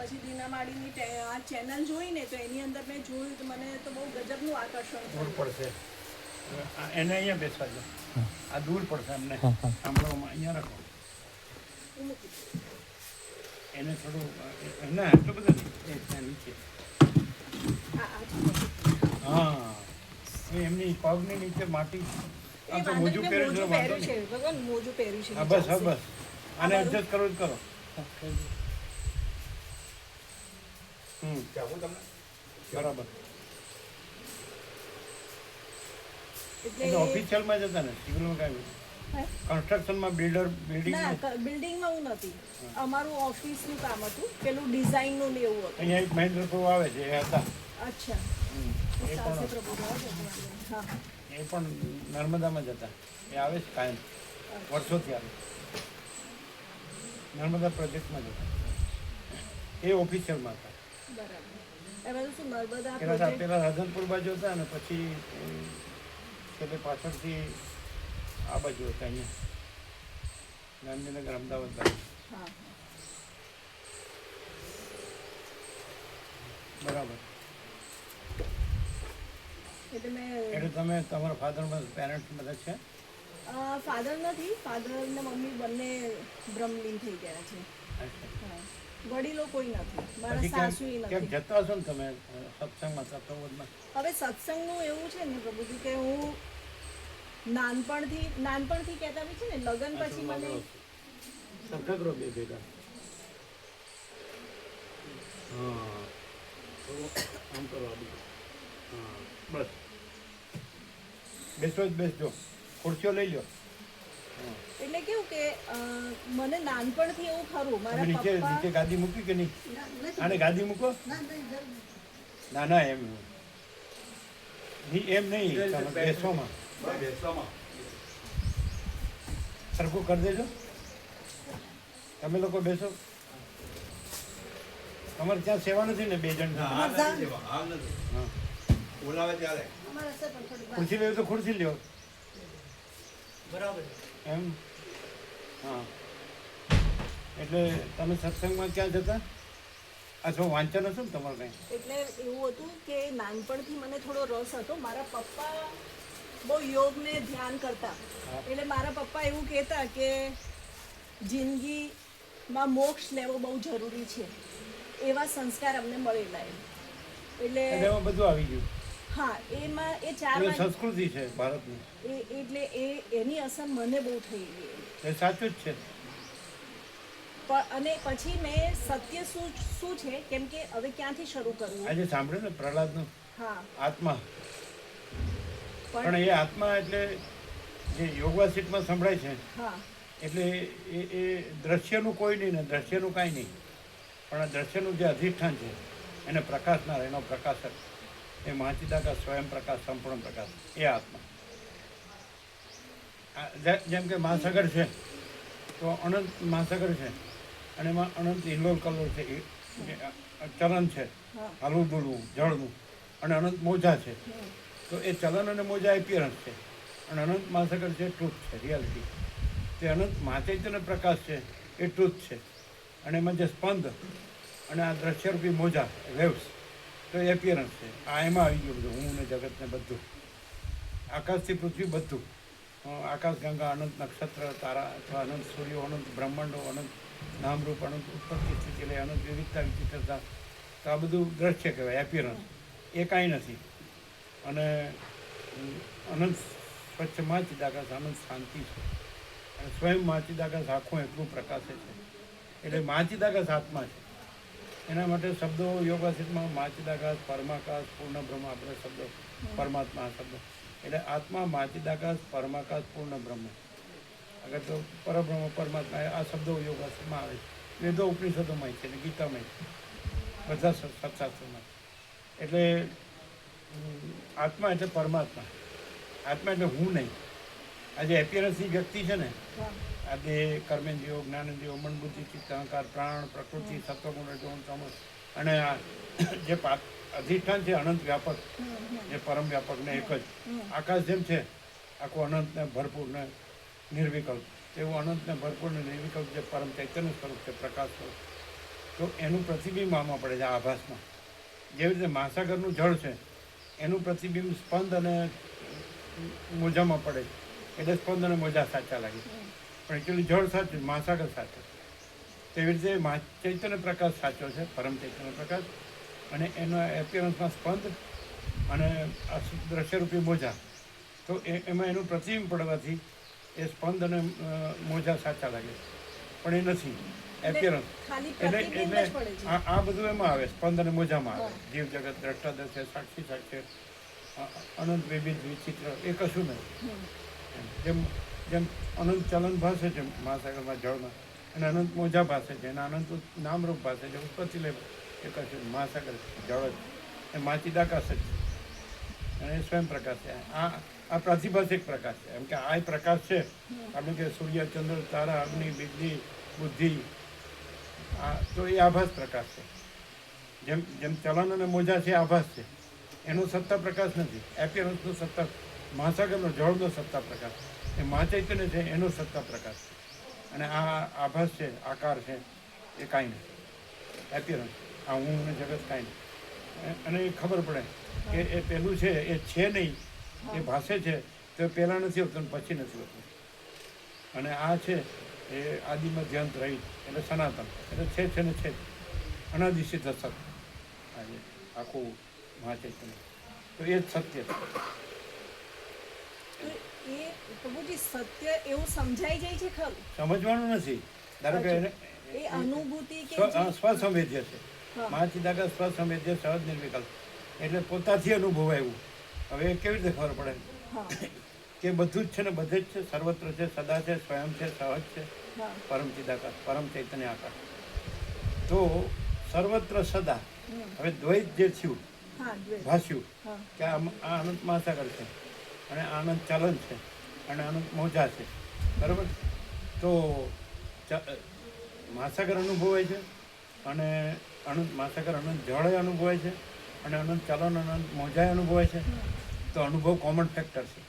પછી દીનામાળીની આ ચેનલ જોઈને તો એની અંદર મેં જોયું તો મને તો બહુ ગજબનું આકર્ષણ દૂર થયું. પડશે એને અહીંયા બેસવા દો. આ દૂર પડશે અમને સાંભળવામાં. અહીંયા રાખો હું મૂકી દઉં. એને થોડું ના એટલું બધું નહીં ત્યાં નીચે. આ હા એ એમની પગની નીચે માટી. આમ તો મોજું પહેર્યું છે વાંધો નહીં. ભગવાન મોજું પહેર્યું છે. હા બસ બસ આને એડજસ્ટ કરો જ કરો. બરાબર. એટલે ઓફિશિયલમાં જતા ને સિવિલમાં કાંઈ કન્સ્ટ્રક્શનમાં બિલ્ડિંગ ના બિલ્ડિંગમાં હું નથી. અમારું ઓફિસનું કામ હતું, પેલું ડિઝાઇનનું ને એવું હતું. અહીંયા એક મહેન્દ્ર પ્રભુ આવે છે એ હતા. અચ્છા એ સાસે પણ પ્રભુ હા. એ પણ નર્મદામાં જ હતા. એ આવે છે કાયમ વર્ષોથી આવે. નર્મદા પ્રોજેક્ટમાં જ હતા. એ ઓફિશિયલમાં હતા. બરાબર. એમાં શું નર્મદા પેલા પ્રોજેક્ટ પેલા રાધનપુર બાજુ હતા અને પછી છેલ્લે પાછળથી આ બાજુ હતા અહીંયા ગાંધીનગર અમદાવાદ બાજુ. હા બરાબર. એટલે મેં એટલે તમે તમારા ફાધરમાં પેરેન્ટ્સ બધા છે? ફાધર નથી. ફાધર ને મમ્મી બંને બ્રહ્મલીન થઈ ગયા છે. અચ્છા. હા. વડીલો કોઈ નથી. મારા પછી સાસુય કેમ નથી. જતા હશો ને તમે સત્સંગમાં સત્સંગમાં? હવે સત્સંગનું એવું છે ને પ્રભુજી કે હું નાનપણથી કહેતા બી છે ને લગ્ન પછી મને સરખા કરો બે ભેગા. હા થોડું આમ કરો આ બધું. હા બસ બેસો જ બેસજો. ખુરશીઓ લઈ લો. એટલે કેવું કે મને નાનપણથી એવું ખરું મારા નીચે પપ્પા નીચે ગાદી મૂકી કે નહીં? આને ગાદી મૂકો. ના ના એમ એમ નહીં તમે બેસવામાં સરખું કરી દેજો. તમે લોકો બેસો. તમારે ત્યાં સેવા નથી ને બે જણ? ખુરશી લેવી તો ખુરશી લ્યો. બરાબર. એમ હા. એટલે તમે સત્સંગમાં ક્યાં જતા? અથવા વાંચન હતું ને તમારે કંઈ? એટલે એવું હતું કે નાનપણથી મને થોડો રસ હતો. મારા પપ્પા બહુ યોગને ધ્યાન કરતા. એટલે મારા પપ્પા એવું કહેતા કે જિંદગીમાં મોક્ષ લેવો બહુ જરૂરી છે. એવા સંસ્કાર અમને મળેલા એમ. એટલે એમાં બધું આવી ગયું. હા એમાં એ ચાર એ સંસ્કૃતિ છે ભારતની. એટલે એની અસર મને બહુ થઈ ગઈ. એ સાચું જ છે. અને પછી મેં સત્ય શું છે કેમ કે હવે ક્યાંથી શરૂ કરવું. આજે સાંભળ્યું ને પ્રહલાદનું હા આત્મા. પણ એ આત્મા એટલે જે યોગવાસીટમાં સંભળાય છે હા એટલે એ દ્રશ્યનું કોઈ નહીં ને દ્રશ્યનું કાંઈ નહીં. પણ આ દ્રશ્યનું જે અધિષ્ઠાન છે એને પ્રકાશનાર એનો પ્રકાશક એ મહાચિદાકાશ સ્વયં પ્રકાશ સંપૂર્ણ પ્રકાશ એ આત્મા. જેમ કે મહાસાગર છે તો અનંત મહાસાગર છે અને એમાં અનંત ઇન્વોલ્વ કલર છે ચલન છે હાલવું દોડવું જળનું અને અનંત મોજા છે. તો એ ચલન અને મોજા એપિયરન્સ છે અને અનંત મહાસાગર છે ટ્રુથ છે રિયાલિટી. તે અનંત મહાચૈતન્ય પ્રકાશ છે એ ટ્રુથ છે અને એમાં જે સ્પંદ અને આ દ્રશ્યરૂપી મોજા વેવ્સ તો એપિયરન્સ છે. આ એમાં આવી ગયું બધું હું ને જગતને બધું આકાશથી પૃથ્વી બધું આકાશ ગંગા અનંત નક્ષત્ર તારા અથવા અનંત સૂર્યો અનંત બ્રહ્માંડો અનંત નામરૂપ અનંત ઉત્પત્તિ સ્થિતિ લઈ અનંત વિવિધતા વિચિત્રતા. તો આ બધું દ્રશ્ય કહેવાય એપિયરન્સ. એ કાંઈ નથી. અને અનંત સ્વચ્છ મહાચિદાકાશ અનંત શાંતિ છે અને સ્વયં મહાચિદાકાશ આખું એટલું પ્રકાશે છે. એટલે મહાચિદાકાશ આત્મા છે. એના માટે શબ્દો યોગાસિતમાં મહાચિદાકાશ પરમાકાશ પૂર્ણ બ્રહ્મ આપણે શબ્દો પરમાત્મા શબ્દો એટલે આત્મા મહાચિદાકાશ પરમાકાશ પૂર્ણ બ્રહ્મ. અગર તો પરબ્રહ્મ પરમાત્મા આ શબ્દો યોગાસિતમાં આવે છે. વેદો ઉપનિષદોમાં છે ને ગીતામાં બધા સત્શાસ્ત્રોમાં. એટલે આત્મા એટલે પરમાત્મા. આત્મા એટલે હું નહીં. આજે એપિયરન્સની વ્યક્તિ છે ને આ દેહ કર્મેન્દ્રિયો જ્ઞાનેન્દ્રિયો મન બુદ્ધિ ચિત્ત અહંકાર પ્રાણ પ્રકૃતિ સત્વગુણ રજોગુણ તમો અને જે અધિષ્ઠાન છે અનંત વ્યાપક જે પરમ વ્યાપક ને એક જ આકાશ જેમ છે આખું અનંત ને ભરપૂર ને નિર્વિકલ્પ એવું અનંત ને ભરપૂર ને નિર્વિકલ્પ જે પરમ ચૈતન્ય સ્વરૂપ છે પ્રકાશ સ્વરૂપ તો એનું પ્રતિબિંબ આમાં પડે છે, આ આભાસમાં. જેવી રીતે મહાસાગરનું જળ છે એનું પ્રતિબિંબ સ્પંદ અને મોજામાં પડે છે, એટલે સ્પંદ અને મોજા સાચા લાગે, પણ એકચ્યુઅલી જળ સાચું, મહાસાગર સાચો. તેવી રીતે ચૈતન્ય પ્રકાશ સાચો છે, પરમ ચૈતન્ય પ્રકાશ, અને એના એપિયરન્સમાં સ્પંદ અને દ્રશ્યરૂપી મોજા. તો એમાં એનું પ્રતિબિંબ પડવાથી એ સ્પંદ અને મોજા સાચા લાગે, પણ એ નથી એપિયરન્સ. ખાલી એટલે પ્રતિબિંબ જ એટલે પડે છે. આ બધું એમાં આવે, સ્પંદ અને મોજામાં આવે. જીવ જગત, દ્રષ્ટાદર્શ છે, સાક્ષી સાક્ષી, અનંત વિવિધ વિચિત્ર, એ કશું નથી. જેમ જેમ અનંત ચલન ભાષે છે મહાસાગરમાં જળમાં, અને અનંત મોજા ભાષે છે, અને અનંત નામરૂપ ભાષે છે, ઉત્પત્તિ લે એ કશું મહાસાગર જળ જ, એ માચિદાકાશ જ છે, અને એ સ્વયં પ્રકાશ છે. આ પ્રાતિભાષિક પ્રકાશ છે, એમ કે આ પ્રકાશ છે. આપણે કે સૂર્ય, ચંદ્ર, તારા, અગ્નિ, વીજળી, બુદ્ધિ, તો એ આભાસ પ્રકાશ છે. જેમ જેમ ચલન અને મોજા છે આભાસ છે, એનો સત્તા પ્રકાશ નથી. એપિયરન્સનો સત્તા, મહાસાગરનો જળનો સત્તા પ્રકાશ, એ મહાચૈતન્ય છે એનો સત્તા પ્રકાશ છે. અને આ આભાસ છે, આકાર છે, એ કાંઈ નથી. એપિયરન્સ, આ હું ને જગત કાંઈ નહીં. અને એ ખબર પડે કે એ પહેલું છે એ છે નહીં, એ ભાષે છે તો એ પહેલાં નથી હોતું પછી નથી હોતું. અને આ છે એ આદિમાં ધ્યાન રહી, એટલે સનાતન, એટલે છે ને છે જ, અનાદિસિદ્ધ સત્ય. આજે આખું મહાચૈતન્ય, તો એ જ સત્ય છે. તો એ પ્રભુજી સત્ય એવું સમજાઈ જાય છે ખરું? સમજવાનું નથી. ધારો કે એ અનુભૂતિ કે સ્વસંવેદ્ય છે. મહાચિદાકાશ સ્વસંવેદ્ય, સહજ નિર્વિકલ્પ, એટલે પોતાથી અનુભવાયું. હવે એ કેવી રીતે ખબર પડે કે બધું જ છે ને બધે જ છે, સર્વત્ર છે, સદા છે, સ્વયં છે, સહજ છે, પરમ ચિદાકાશ, પરમ ચૈતન્ય આકાશ. તો સર્વત્ર સદા, હવે દ્વૈત જે થયું, ભાષ્યું કે આ અનંત મહાસાગર છે, અને આનંદ ચલન છે, અને આનંદ મોજા છે, બરાબર. તો મહાસાગર અનુભવાય છે, અને અનંત મહાસાગર અનંત જળ અનુભવાય છે, અને અનંત ચલન અનંત મોજાય અનુભવાય છે. તો અનુભવ કોમન ફેક્ટર છે,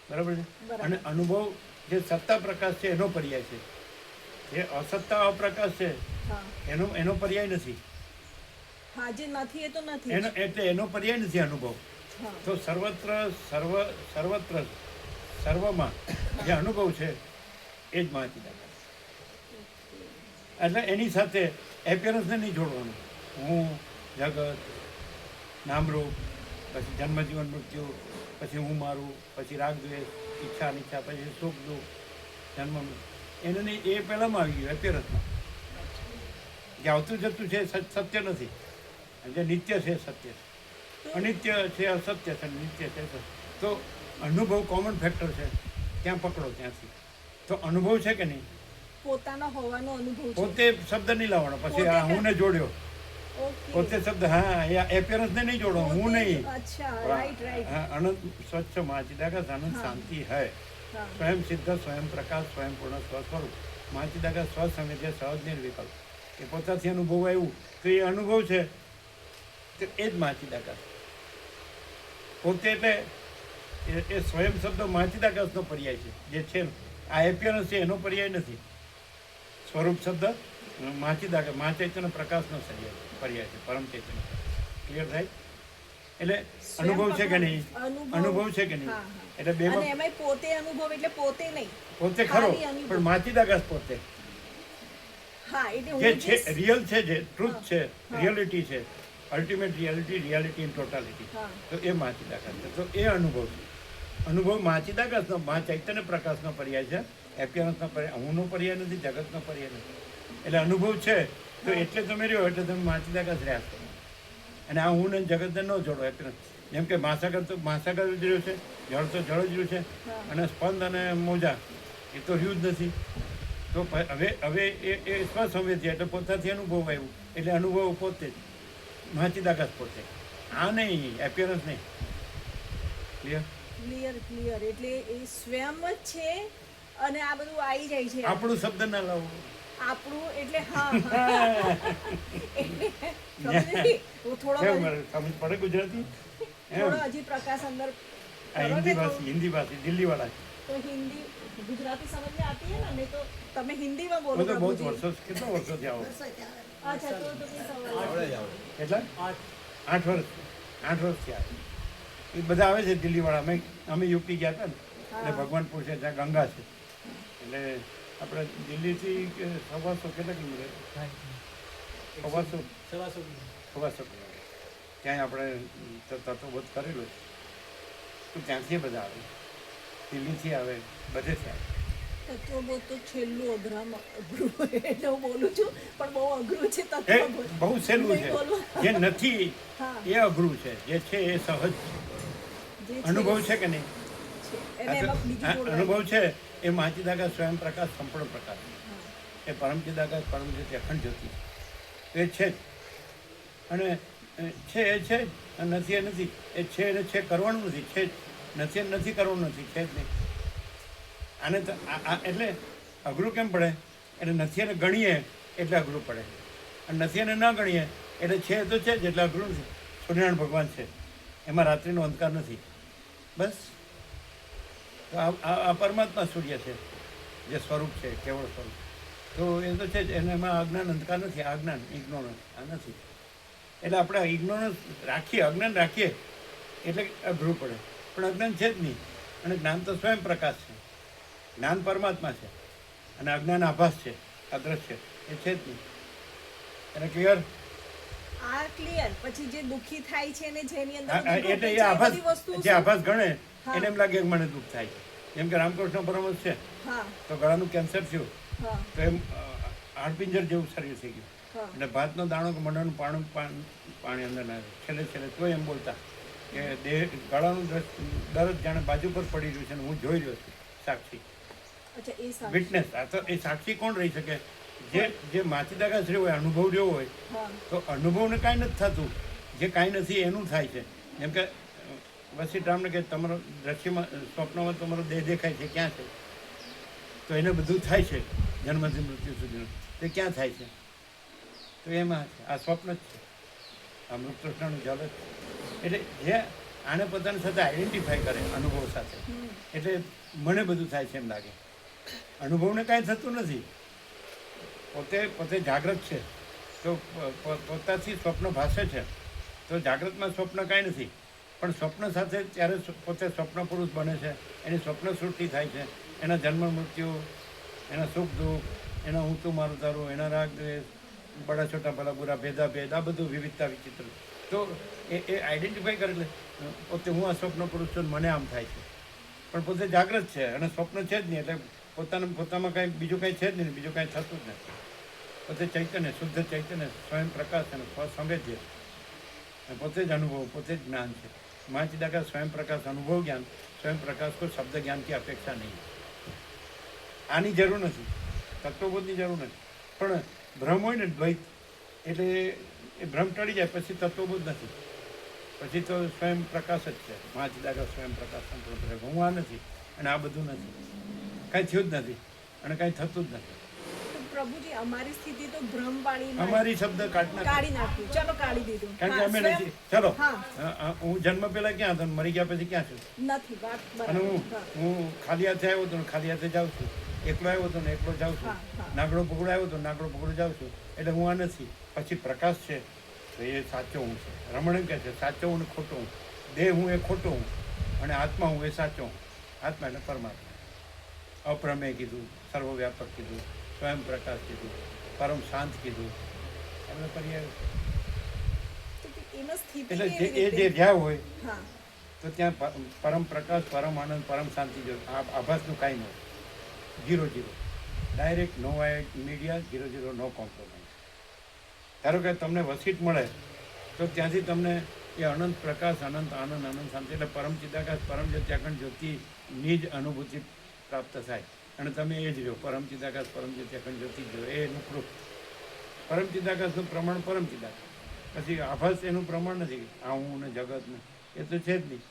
બરાબર છે. અને અનુભવ જે સત્તા પ્રકાશ છે એનો પર્યાય છે, જે અસત્તા અપ્રકાશ છે એનો પર્યાય નથી. હા, જે નથી એ તો નથી. એટલે એનો પર્યાય નથી અનુભવ. તો સર્વત્ર સર્વમાં જે અનુભવ છે એ જ મહાચિદાકાશ. એટલે એની સાથે એપિયરન્સને નહીં જોડવાનું. હું, જગત, નામરૂપ, પછી જન્મ, જીવન, મૃત્યુ, પછી હું મારું, પછી રાગ દ્વેષ, ઈચ્છા અનિચ્છા, પછી સુખ દુઃખ, જન્મ, એને નહીં. એ પહેલાંમાં આવી ગયું એપિયરન્સમાં. જે આવતું જતું છે સત્ય નથી, જે નિત્ય છે સત્ય છે, અનિત્ય છે અસત્ય છે, નિત્ય છે સત્ય. તો અનુભવ કોમન ફેક્ટર છે, ત્યાં પકડો ત્યાંથી. તો અનુભવ છે કે નહીં, પોતાના હોવાનો અનુભવ છે. પોતે શબ્દ નહીં લાવવાનો, પછી આ હું ને જોડ્યો, પોતે શબ્દ, હા, એપિયરન્સ ને નહીં જોડો, હું નહીં. અનંત સ્વચ્છ મહાચિદાકાશ, અનંત શાંતિ હૈ, સ્વયં સિદ્ધ, સ્વયં પ્રકાશ, સ્વયં પૂર્ણ સ્વસ્વરૂપ, મહાચિદાકાશ સ્વસંવેદ્ય, સહજ નિર્વિકલ્પ. એ પોતાથી અનુભવ આવ્યું તો એ અનુભવ છે, તો એ જ મહાચિદાકાશ પોતે. એટલે એ સ્વયં શબ્દ મહાચિદાકાશનો પર્યાય છે, જે છે આ એપિયરન્સ છે એનો પર્યાય નથી. સ્વરૂપ શબ્દ મહાચિદાકાશ, મહાચૈતન્ય પ્રકાશનો પર્યાય છે, પરમ ચૈતન્ય. ક્લિયર થાય? એટલે અનુભવ છે કે નહીં, અનુભવ છે કે નહીં, એટલે બેમાં એમાંય પોતે અનુભવ, એટલે પોતે નહીં, પોતે ખરો, પણ મહાચિદાકાશ પોતે જે છે, રિયલ છે, જે ટ્રુથ છે, રિયાલિટી છે, અલ્ટિમેટ રિયાલિટી ઇન ટોટાલિટી, તો એ મહાચિદાકાશ છે. તો એ અનુભવ છે. અનુભવ મહાચિદાકાશનો, મહાચૈતન્ય પ્રકાશનો પર્યાય છે, એપિયરન્સનો પર્યાય, હુંનો પર્યાય નથી, જગતનો પર્યાય નથી. એટલે અનુભવ છે તો એટલે તમે રહ્યો, એટલે તમે મહાચિદાકાશ રહ્યા છો. અને આ હું ને જગતને ન જોડો એપિયરન્સ. જેમ કે મહાસાગર તો મહાસાગર જ રહ્યું છે, જળ તો જળ જ રહ્યું છે, અને સ્પંદ અને મોજા એ તો રહ્યું જ નથી. તો હવે એ સ્વસંવેદ્ય, એટલે પોતાથી અનુભવ આવ્યું, એટલે અનુભવ પોતે જ મહાચિદાકાશ પોતે, આ નહીં, એપિયરન્સ નહીં. ક્લિયર. એટલે એ સ્વયં જ છે, અને આ બધું આવી જાય છે. આપણું શબ્દ ના લાવો, આપણું, એટલે હા, સમજ પડે ગુજરાતી? થોડો હજી પ્રકાશ અંદર આ करो હિન્દી ने ભાષી હિન્દી ભાષી દિલ્હીવાળા છે तो हिंदी गुजराती समझ में आती है ना नहीं तो તમે હિન્દી में बोलो હું તો બહુ જ प्रभुजी। વર્ષો કેટલા વર્ષોથી આવો अच्छा तो तुम्हें सवाल કેટલા 8 વર્ષથી આવે એ બધા આવે છે દિલ્હીવાળા. અમે યુપી ગયા હતા ને એટલે ભગવાનપુર છે ત્યાં ગંગા છે એટલે આપણે દિલ્હીથી 125 કેટલા કિલોમીટર 125 કિલોમીટર ત્યાં આપણે તત્વબોધ કરેલો છે. તો ત્યાંથી બધા આવે, દિલ્હીથી આવે, બધેથી આવે. તત્વબોધ તો છેલ્લું અઘરું એટલે હું બોલું છું પણ બહુ અઘરું છે એ તત્વબોધ. બહુ સહેલું નહીં બોલવું. છે. જે નથી હા એ અઘરું છે, જે છે એ સહજ છે. જે છે અનુભવ છે કે નહીં? છે. એને એમાં બીજું આ જોડવાનું. અનુભવ છે એ મહાચિદાકાશ સ્વયં પ્રકાશ સંપૂર્ણ પ્રકાશ, એ પરમચિદાકાશ પરમ જ્યોતિ અખંડ જ્યોતિ એ છે જ. અને છે એ છે જ, અને નથી એ નથી. એ છે એને છે કરવાનું નથી, છે જ. નથી એ નથી કરવાનું નથી, છે જ નહીં. આને તો એટલે અઘરું કેમ પડે? એટલે નથી એને ગણીએ એટલે અઘરું પડે, અને નથી એને ન ગણીએ એટલે છે તો છે જ એટલે અઘરું નથી. સૂર્યનારાયણ ભગવાન છે, એમાં રાત્રિનો અંધકાર નથી. બસ તો આ પરમાત્મા સૂર્ય છે, જે સ્વરૂપ છે, કેવળ સ્વરૂપ. તો એ તો છે જ, એને એમાં અજ્ઞાન અંધકાર નથી. આ જ્ઞાન ઇગ્નોરન્સ આ નથી. એટલે આપણે ઇગ્નોરન્સ રાખીએ, અજ્ઞાન રાખીએ એટલે અઘરું પડે, પણ અજ્ઞાન છે જ નહીં. અને જ્ઞાન તો સ્વયં પ્રકાશ છે, જ્ઞાન પરમાત્મા છે, અને અજ્ઞાન આભાસ છે, અદ્રશ્ય એ છે જ નહીં. એને ક્લિયર? આ ક્લિયર. પછી જે દુખી થાય છે ને જેની અંદર એટલે એ દુઃખ આભાસ, બધી વસ્તુ જે આભાસ ગણે હા. એને એમ લાગે કે મને દુઃખ થાય છે. જેમ કે રામકૃષ્ણ પરમહંસ છે હા તો ગળાનું કેન્સર થયું હા તો એમ હાડપિંજર જેવું શરીર થઈ ગયું. હા એટલે ભાતનો દાણો કે મંડાનું પાણી અંદર ના આવે. છેલ્લે છેલ્લે તોય એમ બોલતા કે દેહ ગળાનું દર્દ જાણે બાજુ પર પડી રહ્યું છે અને હું જોઈ રહ્યો છું, સાક્ષી, અચ્છા એ સારું. વિટનેસ. આ તો એ સાક્ષી કોણ રહી શકે? જે માચિદાકાશ રહ્યો હોય, અનુભવ રહ્યો હોય. હા તો અનુભવને કાંઈ નથી થતું, જે કાંઈ નથી એનું થાય છે. જેમ કે વસીરામને કે તમારો દ્રશ્યમાં સ્વપ્નમાં તમારો દેહ દેખાય છે, ક્યાં છે? તો એને બધું થાય છે જન્મથી મૃત્યુ સુધીનું. તે ક્યાં થાય છે? તો એમાં છે, આ સ્વપ્ન જ છે, આ મૃતૃષ્ણનું જલ જ છે. એટલે જે આને પોતાની સાથે આઈડેન્ટિફાય કરે અનુભવ સાથે, એટલે મને બધું થાય છે એમ લાગે. અનુભવને કાંઈ થતું નથી. પોતે જાગ્રત છે તો પોતાથી સ્વપ્ન ભાસે છે. તો જાગ્રતમાં સ્વપ્ન કાંઈ નથી, પણ સ્વપ્ન સાથે ત્યારે પોતે સ્વપ્ન પુરુષ બને છે. એની સ્વપ્ન સૃષ્ટિ થાય છે, એના જન્મ મૃત્યુ, એના સુખ દુઃખ, એના હું તું મારું તારું, એના રાગ દ્વેષ, બડા છોટા ભલા બુરા, ભેદા ભેદ, આ બધું વિવિધતા વિચિત્ર. તો એ આઈડેન્ટિફાઈ કરે એટલે પોતે હું આ સ્વપ્ન પુરુષ છું, મને આમ થાય છે. પણ પોતે જાગ્રત છે અને સ્વપ્ન છે જ નહીં, એટલે પોતામાં કાંઈ બીજું કાંઈ છે જ નહીં, બીજું કાંઈ થતું જ નથી. પોતે ચૈતન્ય, શુદ્ધ ચૈતન્ય, સ્વયં પ્રકાશ અને સ્વસંવેદ્ય, પોતે જ અનુભવ, પોતે જ જ્ઞાન છે. મહાચિદાકાશ સ્વયં પ્રકાશ અનુભવ જ્ઞાન, સ્વયં પ્રકાશ કોઈ શબ્દ જ્ઞાન की અપેક્ષા નહીં. આની જરૂર નથી, તત્વબોધની જરૂર નથી. પણ ભ્રમ હોય ને દ્વૈત, એટલે એ ભ્રમ ટળી જાય પછી તત્વબોધ નથી, પછી તો સ્વયં પ્રકાશ જ છે. મહાચિદાકાશ સ્વયં પ્રકાશ સંપૂર્ણ. હું આ નથી અને આ બધું નથી, કાંઈ થયું જ નથી અને કાંઈ થતું જ નથી. તો પ્રભુજી અમારી સ્થિતિ તો ભ્રમવાળી અમારી શબ્દ કાઢી નાખ્યું. ચલો કાઢી દીધું. કારણ કે હા, અમે સ્વયં- નથી. ચલો, હા. હું જન્મ પહેલા ક્યાં હતો ને મરી ગયા પછી ક્યાં છું? નથી વાત અને બરાબર. હા. હું ખાલી હાથે આવ્યો હતો ને ખાલી હાથે જાઉં છું, એકલો આવ્યો હતો ને એકલો જાઉં છું, હા, હા. નાગડો પકડો આવ્યો હતો નાગડો પકડો જાઉં છું. એટલે હું આ નથી. પછી પ્રકાશ છે તો એ સાચો હું છે. રમણ એમ કહે છે સાચો હું ને ખોટો હું. દેહ હું એ ખોટો હું અને આત્મા હું એ સાચો હું. આત્મા એટલે પરમાત્મા. અપ્રમેય કીધું, સર્વવ્યાપક કીધું, સ્વયં પ્રકાશ કીધું, પરમ શાંત કીધું. આપણે પર્યાય તો એમાં સ્થિતિ એટલે કેવી એ જે રીતે? જ્યાં હોય હા તો ત્યાં પરમ પ્રકાશ, પરમ આનંદ, પરમ શાંતિ જો આભાસનું કાંઈ ન હોય. 0-0 ડાયરેક્ટ, નો મીડિયા, 0-0 નો કોમ્પ્રોમાઇઝ. ધારો કે તમને વસીટ મળે તો ત્યાંથી તમને એ અનંત પ્રકાશ, અનંત આનંદ, અનંત શાંતિ એટલે પરમ ચિદાકાશ, પરમ જ્યોતિ, અખંડ જ્યોતિની જ અનુભૂતિ પ્રાપ્ત થાય. અને તમે એ જ રહ્યો, પરમ ચિદાકાશ, પરમ જ્યોતિ, અખંડ જ્યોતિ જ રહ્યો. એનું પ્રૂફ. પરમ ચિદાકાશનું પ્રમાણ પરમ ચિદાકાશ. પછી આભાસ એનું પ્રમાણ નથી. આ હું ને જગત ને એ તો છે જ નહીં.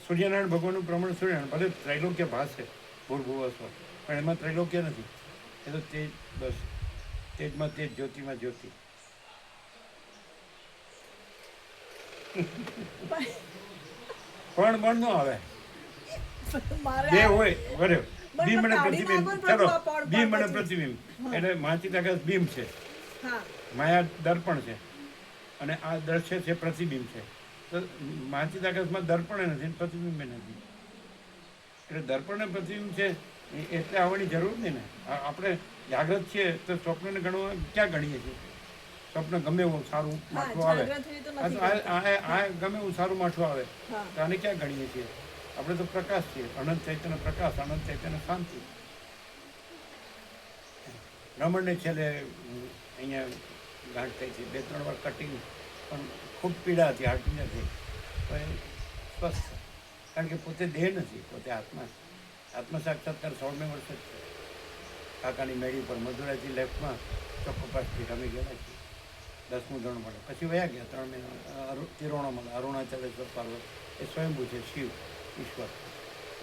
સૂર્યનારાયણ ભગવાનનું પ્રમાણ સૂર્યનારાયણ, ભલે ત્રૈલોક્ય ભાસ છે, ભૂર્ભુવ સ્વ, પણ એમાં ત્રૈલોક્ય નથી. એ તો તેજ, બસ તેજમાં તેજ, જ્યોતિમાં જ્યોતિ. પણ બળ ન આવે. મારે બે હોય બરાબર. પણ બીમ અને કાઢી પ્રતિબિંબ. નાખો ને ચલો પ્રભુ આ પડ બીમ અને પછી. પ્રતિબિંબ એટલે માનસિકાકાશ બીમ છે, હા માયા દર્પણ છે, અને આ દ્રશ્ય છે પ્રતિબિંબ છે. તો માનસિકાકાશમાં દર્પણ નથી ને પ્રતિબિંબ નથી. એટલે દર્પણ અને પ્રતિબિંબ છે એટલે આવવાની જરૂર નહીં ને. આપણે જાગ્રત છીએ તો સ્વપ્નને ગણવા ક્યાં ગણીએ છીએ? સ્વપ્ન ગમે એવું સારું હા માઠું આવે, જાગ્રત હોય તો આ નથી તો કરતા. આ ગમે એવું સારું માઠું આવે હા તો આને ક્યાં ગણીએ છીએ? આપણે તો પ્રકાશ છીએ, અનંત ચૈતન્ય પ્રકાશ, અનંત ચૈતન્ય શાંતિ. રમણને છેલ્લે અહીંયા ગાંઠ થઈ હતી, 2-3 વાર કટિંગ, પણ ખૂબ પીડા હતી, હાર્ટની હતી, પણ સ્વસ્થ. કારણ કે પોતે દેહ નથી, પોતે આત્મા છે. આત્મ સાક્ષાત્કાર 16મે વર્ષે જ છે. કાકાની મેળી પર મધુરાજી લેફ્ટમાં ચોક્કોપાસથી રમી ગયેલા છે. 10મું ધોરણ મળે પછી વયા ગયા 3 મહિના તિરોણામાં. અરુણાચલેશ્વર પર્વત એ સ્વયંભૂ છે, શિવ ઈશ્વર.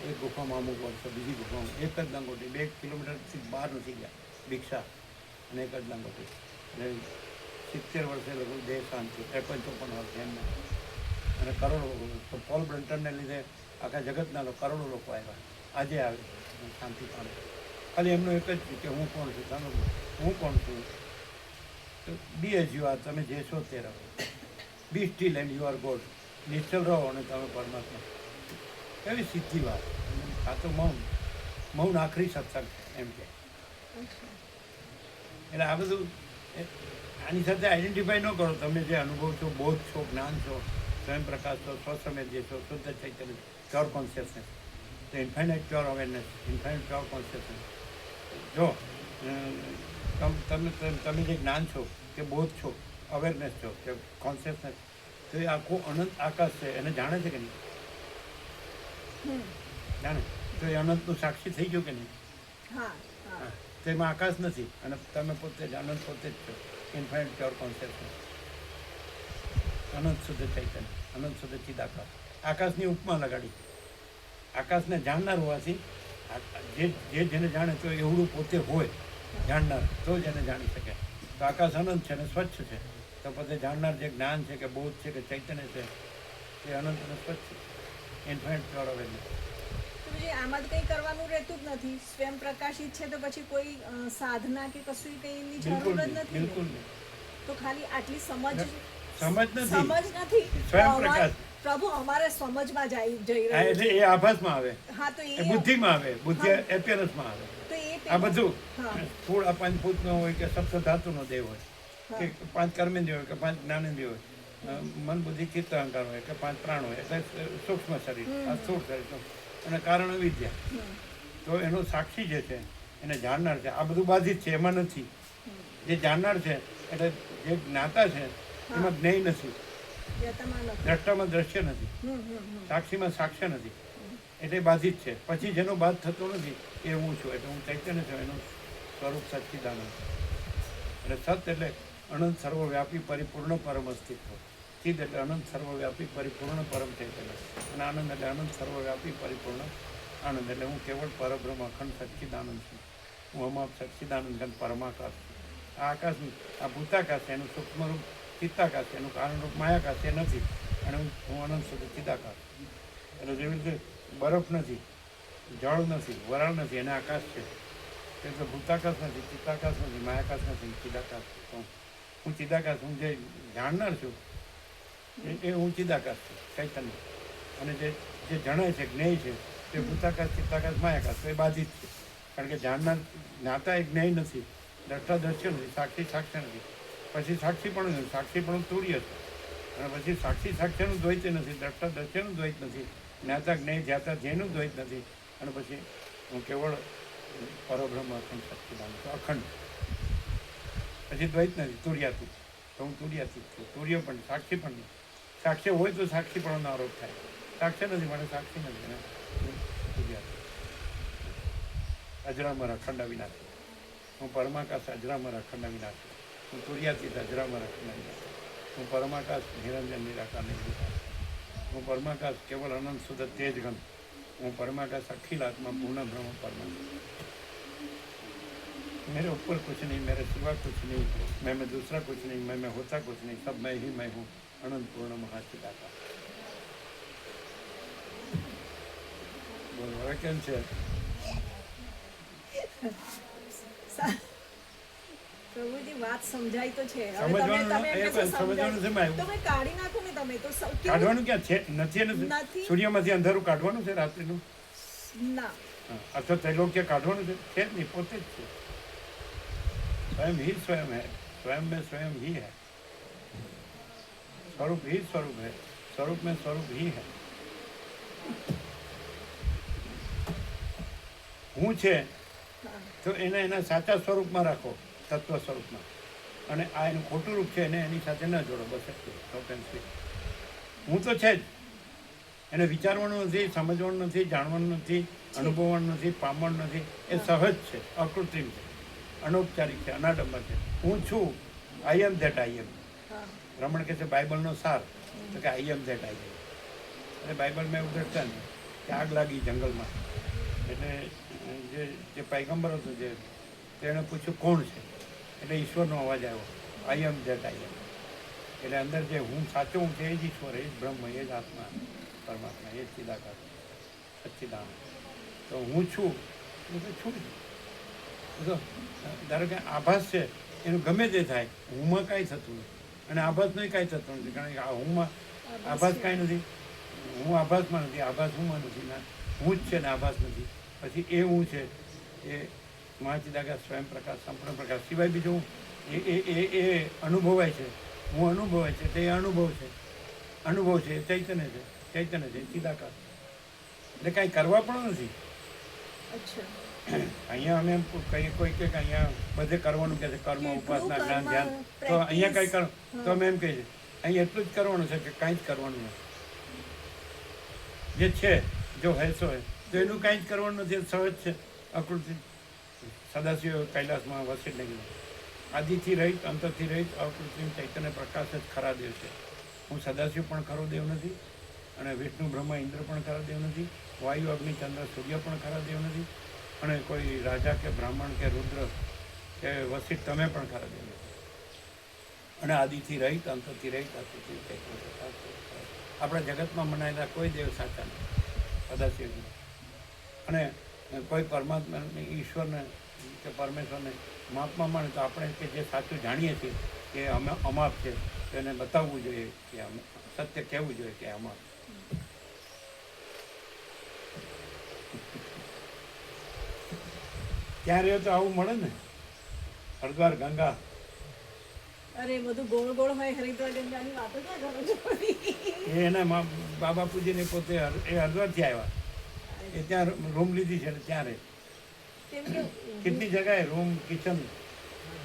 એક ગુફામાં અમુક વર્ષો, બીજી ગુફામાં એક જ લંગોટી, 2 કિલોમીટરથી બહાર નથી ગયા, ભિક્ષા અને એક જ લંગોટી. અને 70 વર્ષે લગભગ દેહ શાંતિ, 53-54 વર્ષે એમને. અને કરોડો તો પોલ બ્રન્ટનને લીધે આખા જગતના કરોડો લોકો આવ્યા, આજે આવે શાંતિ પામે. ખાલી એમનું એક જ કે હું કોણ છું, તમે હું કોણ છું. તો બી એઝ યુ આર, તમે જે છો તે રહો. Be still and you are God. નિશ્ચલ રહો અને તમે પરમાત્મા. કેવી સીધી વાત. આ તો મૌન આખરી સત્સંગ છે એમ કે. એટલે આ બધું આની સાથે આઈડેન્ટિફાઈ ન કરો. તમે જે અનુભવ છો, બોધ છો, જ્ઞાન છો, સ્વયં પ્રકાશ છો, સ્વસમય જે છો, શુદ્ધ ચૈતન્ય, પ્યોર કોન્શિયસનેસ, તો infinite pure awareness, infinite pure consciousness. જો તમે જે જ્ઞાન છો, કે બોધ છો, અવેરનેસ છો, કે કોન્શિયસનેસ, તો એ આખું અનંત આકાશ છે. એને જાણે છે કે નહીં? જાણે. તો એ અનંતનું સાક્ષી થઈ ગયું કે નહીં? હા હા હા. તો એમાં આકાશ નથી, અને તમે પોતે જ અનંત પોતે જ છો. ઇન્ફાઇનાઇટ પ્યોર કોન્શિયસનેસ, અનંત શુદ્ધ ચૈતન્ય, અનંત શુદ્ધ ચિદાકાશ. આકાશની ઉપમા લગાડી. આકાશને જાણનાર હોવાથી જેને જાણે તો એવડું પોતે હોય જાણનાર, તો જ એને જાણી શકે. તો આકાશ અનંત છે અને સ્વચ્છ છે. તો પોતે જાણનાર જે જ્ઞાન છે, કે બોધ છે, કે ચૈતન્ય છે, એ અનંત અને સ્વચ્છ છે. Infinite pure awareness. તો પછી આમાં તો કંઈ કરવાનું રહેતું જ નથી. સ્વયં પ્રકાશિત છે તો પછી કોઈ સાધના કે કશું કંઈની બિલકુલ જરૂર જ નહીં, નથી બિલકુલ ને. નહીં. તો ખાલી આટલી સમજ સમજ નથી. નથી. સ્વયં પ્રકાશ. પ્રભુ અમારે સમજમાં જઈ હા, રહ્યું એટલે છે. એ આભાસમાં આવે, હા તો એ બુદ્ધિમાં આવે, બુદ્ધિ હા. એપિયરન્સમાં આવે. તો એ આ પેલું- બધું હા સ્થૂળ આ 5 ભૂતનો હોય, કે સપ્ત ધાતુનો દેહ હોય, હા. કે 5 કર્મેન્દ્રિય હોય, કે 5 જ્ઞાનેન્દ્રિય હોય, મન બુદ્ધિ ચિત્ત અહંકાર હોય, કે 5 પ્રાણ હોય, એટલે સૂક્ષ્મ શરીર, આ સ્થૂળ શરીર, અને કારણ અવિદ્યા. તો એનો સાક્ષી જે છે એને જાણનાર છે. આ બધું બાધિત છે, એમાં નથી. જે જાણનાર છે એટલે જે જ્ઞાતા છે એમાં જ્ઞેય નથી, યતમાન નથી. દ્રષ્ટામાં દ્રશ્ય નથી, સાક્ષીમાં સાક્ષ્ય નથી, એટલે બાધિત છે. પછી જેનો બાદ થતો નથી એ હું છું, એટલે હું ચૈતન્ય છું, એનું સ્વરૂપ સચ્ચિદાનંદ. એટલે સત એટલે અનંત સર્વવ્યાપી પરિપૂર્ણ પરમ અસ્તિત્વ. ચિદ એટલે અનંત સર્વવ્યાપી પરિપૂર્ણ પરમ ચૈતન્ય, અને આનંદ એટલે અનંત સર્વવ્યાપી પરિપૂર્ણ આનંદ. એટલે હું કેવળ પરબ્રહ્મ અખંડ સચ્ચિદાનંદ છું. હું અમાપ સચ્ચિદાનંદ ઘન પરમાકાશ છું. આ આકાશ, આ ભૂતાકાશ છે, એનું સૂક્ષ્મ રૂપ ચિત્તાકાશ છે, એનું કારણ રૂપ માયાકાશ એ નથી, અને હું અનંત સુધી ચિદાકાશ. એટલે જેવી રીતે બરફ નથી, જળ નથી, વરાળ નથી, એને આકાશ છે. એટલે ભૂતાકાશ નથી, ચિત્તાકાશ નથી, માયાકાશ નથી, ચિદાકાશ છું. હું ચિદાકાશ, હું જે જાણનાર છું એ હું ચિદાકાશ છું, ચૈતન્ય. અને જે જણાય છે, જ્ઞેય છે, તે ભૂતાકાશ, ચિત્તાકાશ, માયાકાશ. તો એ બાધિત છે. કારણ કે જાણનાર જ્ઞાતા એ જ્ઞેય નથી, દ્રષ્ટા દ્રશ્ય નથી, સાક્ષી સાક્ષ્ય નથી. પછી સાક્ષી પણ નથી, સાક્ષી પણ તુર્ય છે. અને પછી સાક્ષી સાક્ષ્યનું દ્વૈત નથી, દ્રષ્ટા દ્રશ્યનું દ્વૈત નથી, જ્ઞાતા જ્ઞેય ધ્યાતા જેનું દ્વૈત નથી. અને પછી હું કેવળ પરબ્રહ્મ અખંડ સચ્ચિદાનંદ છું, અખંડ. પછી દ્વૈત નથી, તુર્યાતીત. તો હું તુર્યાતીત છું, તુર્ય પણ, સાક્ષી પણ નહીં. સાક્ષ્ય હોય તો સાક્ષી પણ આરોપ થાય. સાક્ષ્ય નથી મને સાક્ષી નથી, અને તુર્યાતીત. અજરામર અખંડ અવિનાશી. હું પરમાકાશ અજરામર અખંડ અવિનાશી. હું તુર્યાતીત અજરામર અખંડ અવિનાશી. હું પરમાકાશ નિરંજન નિરાકાર નિર્વિકાર. હું પરમાકાશ કેવલ અનંત શુદ્ધ તેજ ઘન. હું परमाकाश अखिल आत्मा पूर्ण ब्रह्म परमात्मा। मेरे ऊपर कुछ नहीं, मेरे सिवा कुछ नहीं, मैं दूसरा कुछ नहीं, मैं होता कुछ नहीं, सब मैं ही मैं हूँ, अनंत पूर्ण महाचिदाकाश। બોલો હવે કેમ છે? પ્રભુજી વાત સમજાય તો છે. હવે સમજવાનું તમે એમ એ કહેશો સમજવાનું શેમાં આવ્યું? તમે કાઢી નાખો ને તમે તો કાઢવાનું ક્યાં છે? નથી નથી. નથી સૂર્યમાંથી અંધારું કાઢવાનું છે રાત્રિનું? ના અથવા ત્રૈલોક્ય કાઢવાનું છે? છે જ નહીં, પોતે જ છે. स्वयं ही स्वयं है, स्वयं में स्वयं ही है, स्वरूप ही स्वरूप है, स्वरूप में स्वरूप ही है. હું છે તો એને એના સાચા સ્વરૂપમાં રાખો, તત્વ સ્વરૂપમાં, અને આ એનું ખોટું રૂપ છે એને એની સાથે ન જોડો. બસ એટલું. હું તો છે જ, એને વિચારવાનું નથી, સમજવાનું નથી, જાણવાનું નથી, અનુભવવાનું નથી, પામવાનું નથી. એ સહજ છે, અકૃત્રિમ છે, અનૌપચારિક છે, અનાડંબર છે. હું છું, આઈ એમ ધેટ આઈ એમ. રમણ કહે છે બાઇબલનો સાર તો કે આઈ એમ ધેટ આઈ એમ. એટલે બાઇબલમાં એવું લખતા ને કે આગ લાગી જંગલમાં, એટલે જે પૈગંબર હતો તેણે પૂછ્યું કોણ છે, એટલે ઈશ્વરનો અવાજ આવ્યો, આઈ એમ ધેટ આઈ એમ. એટલે અંદર જે હું સાચો હું છે એ જ ઈશ્વર, એ જ બ્રહ્મ, એ જ આત્મા, પરમાત્મા, એ જ ચિદાકાર, સચ્ચિદાન. તો હું છું હું તો છું જ. તો ધારો કે આભાસ છે એનું ગમે તે થાય, હુંમાં કાંઈ થતું નથી અને આભાસનું કાંઈ થતું નથી, કારણ કે આ હુંમાં આભાસ કાંઈ નથી. હું આભાસમાં નથી, આભાસ હુંમાં નથી, ના હું જ છે ને આભાસ નથી. પછી એ હું છે એ મહાચિદાકાર સ્વયં પ્રકાશ, સંપૂર્ણ પ્રકાશ સિવાય બીજું એ અનુભવાય છે. હું અનુભવાય છે તે અનુભવ છે, અનુભવ છે એ ચૈતન્ય છે, ચૈતન્ય છે ચિદાકાર. એટલે કાંઈ કરવા પણ નથી. અચ્છા અહીંયા અમે એમ કહીએ કોઈ કે અહીંયા બધે કરવાનું કે છે, કર્મ, ઉપાસના, જ્ઞાન, ધ્યાન. તો અહીંયા કંઈ કરો તો અમે એમ કહીએ છીએ અહીંયા એટલું જ કરવાનું છે કે કાંઈ જ કરવાનું નથી. જે છે જો હેસો હે તો એનું કાંઈ જ કરવાનું નથી. સહજ છે, અકૃતિ. સદાશિવ કૈલાસમાં વસીને ગયું, આદિથી રહિત, અંતરથી રહિત, અકૃત્રિમ ચૈતન્ય પ્રકાશ જ ખરા દેવ છે. હું સદાશિવ પણ ખરો દેવ નથી, અને વિષ્ણુ, બ્રહ્મા, ઇન્દ્ર પણ ખરા દેવ નથી, વાયુ, અગ્નિ, ચંદ્ર, સૂર્ય પણ ખરા દેવ નથી, અને કોઈ રાજા કે બ્રાહ્મણ કે રુદ્ર કે વસિષ્ઠ તમે પણ ખરા દેવ નથી. અને આદિથી રહિત, અંતરથી રહિત, અકૃત્રિમ ચૈતન્ય પ્રકાશ. આપણા જગતમાં મનાયેલા કોઈ દેવ સાચા નથી, સદાશિવજી. અને કોઈ પરમાત્માને, ઈશ્વરને કે પરમેશ્વરને માપમાં માને તો આપણે કે જે સાચું જાણીએ છીએ કે અમે અમાપ છે તો એને બતાવવું જોઈએ કે સત્ય કહેવું જોઈએ કે અમાપ. ત્યાં રહ્યો તો આવું મળે ને. હરિદ્વાર ગંગા, અરે બધું ગોળ ગોળ હોય. હરિદ્વાર ગંગાની વાતો ક્યાં કરો છો? એ એના બાબા પૂજીને પોતે એ હરિદ્વારથી આવ્યા, એ ત્યાં રૂમ લીધી છે ત્યાં રહે. કેમ કે कितनी जगह है? रूम, किचन,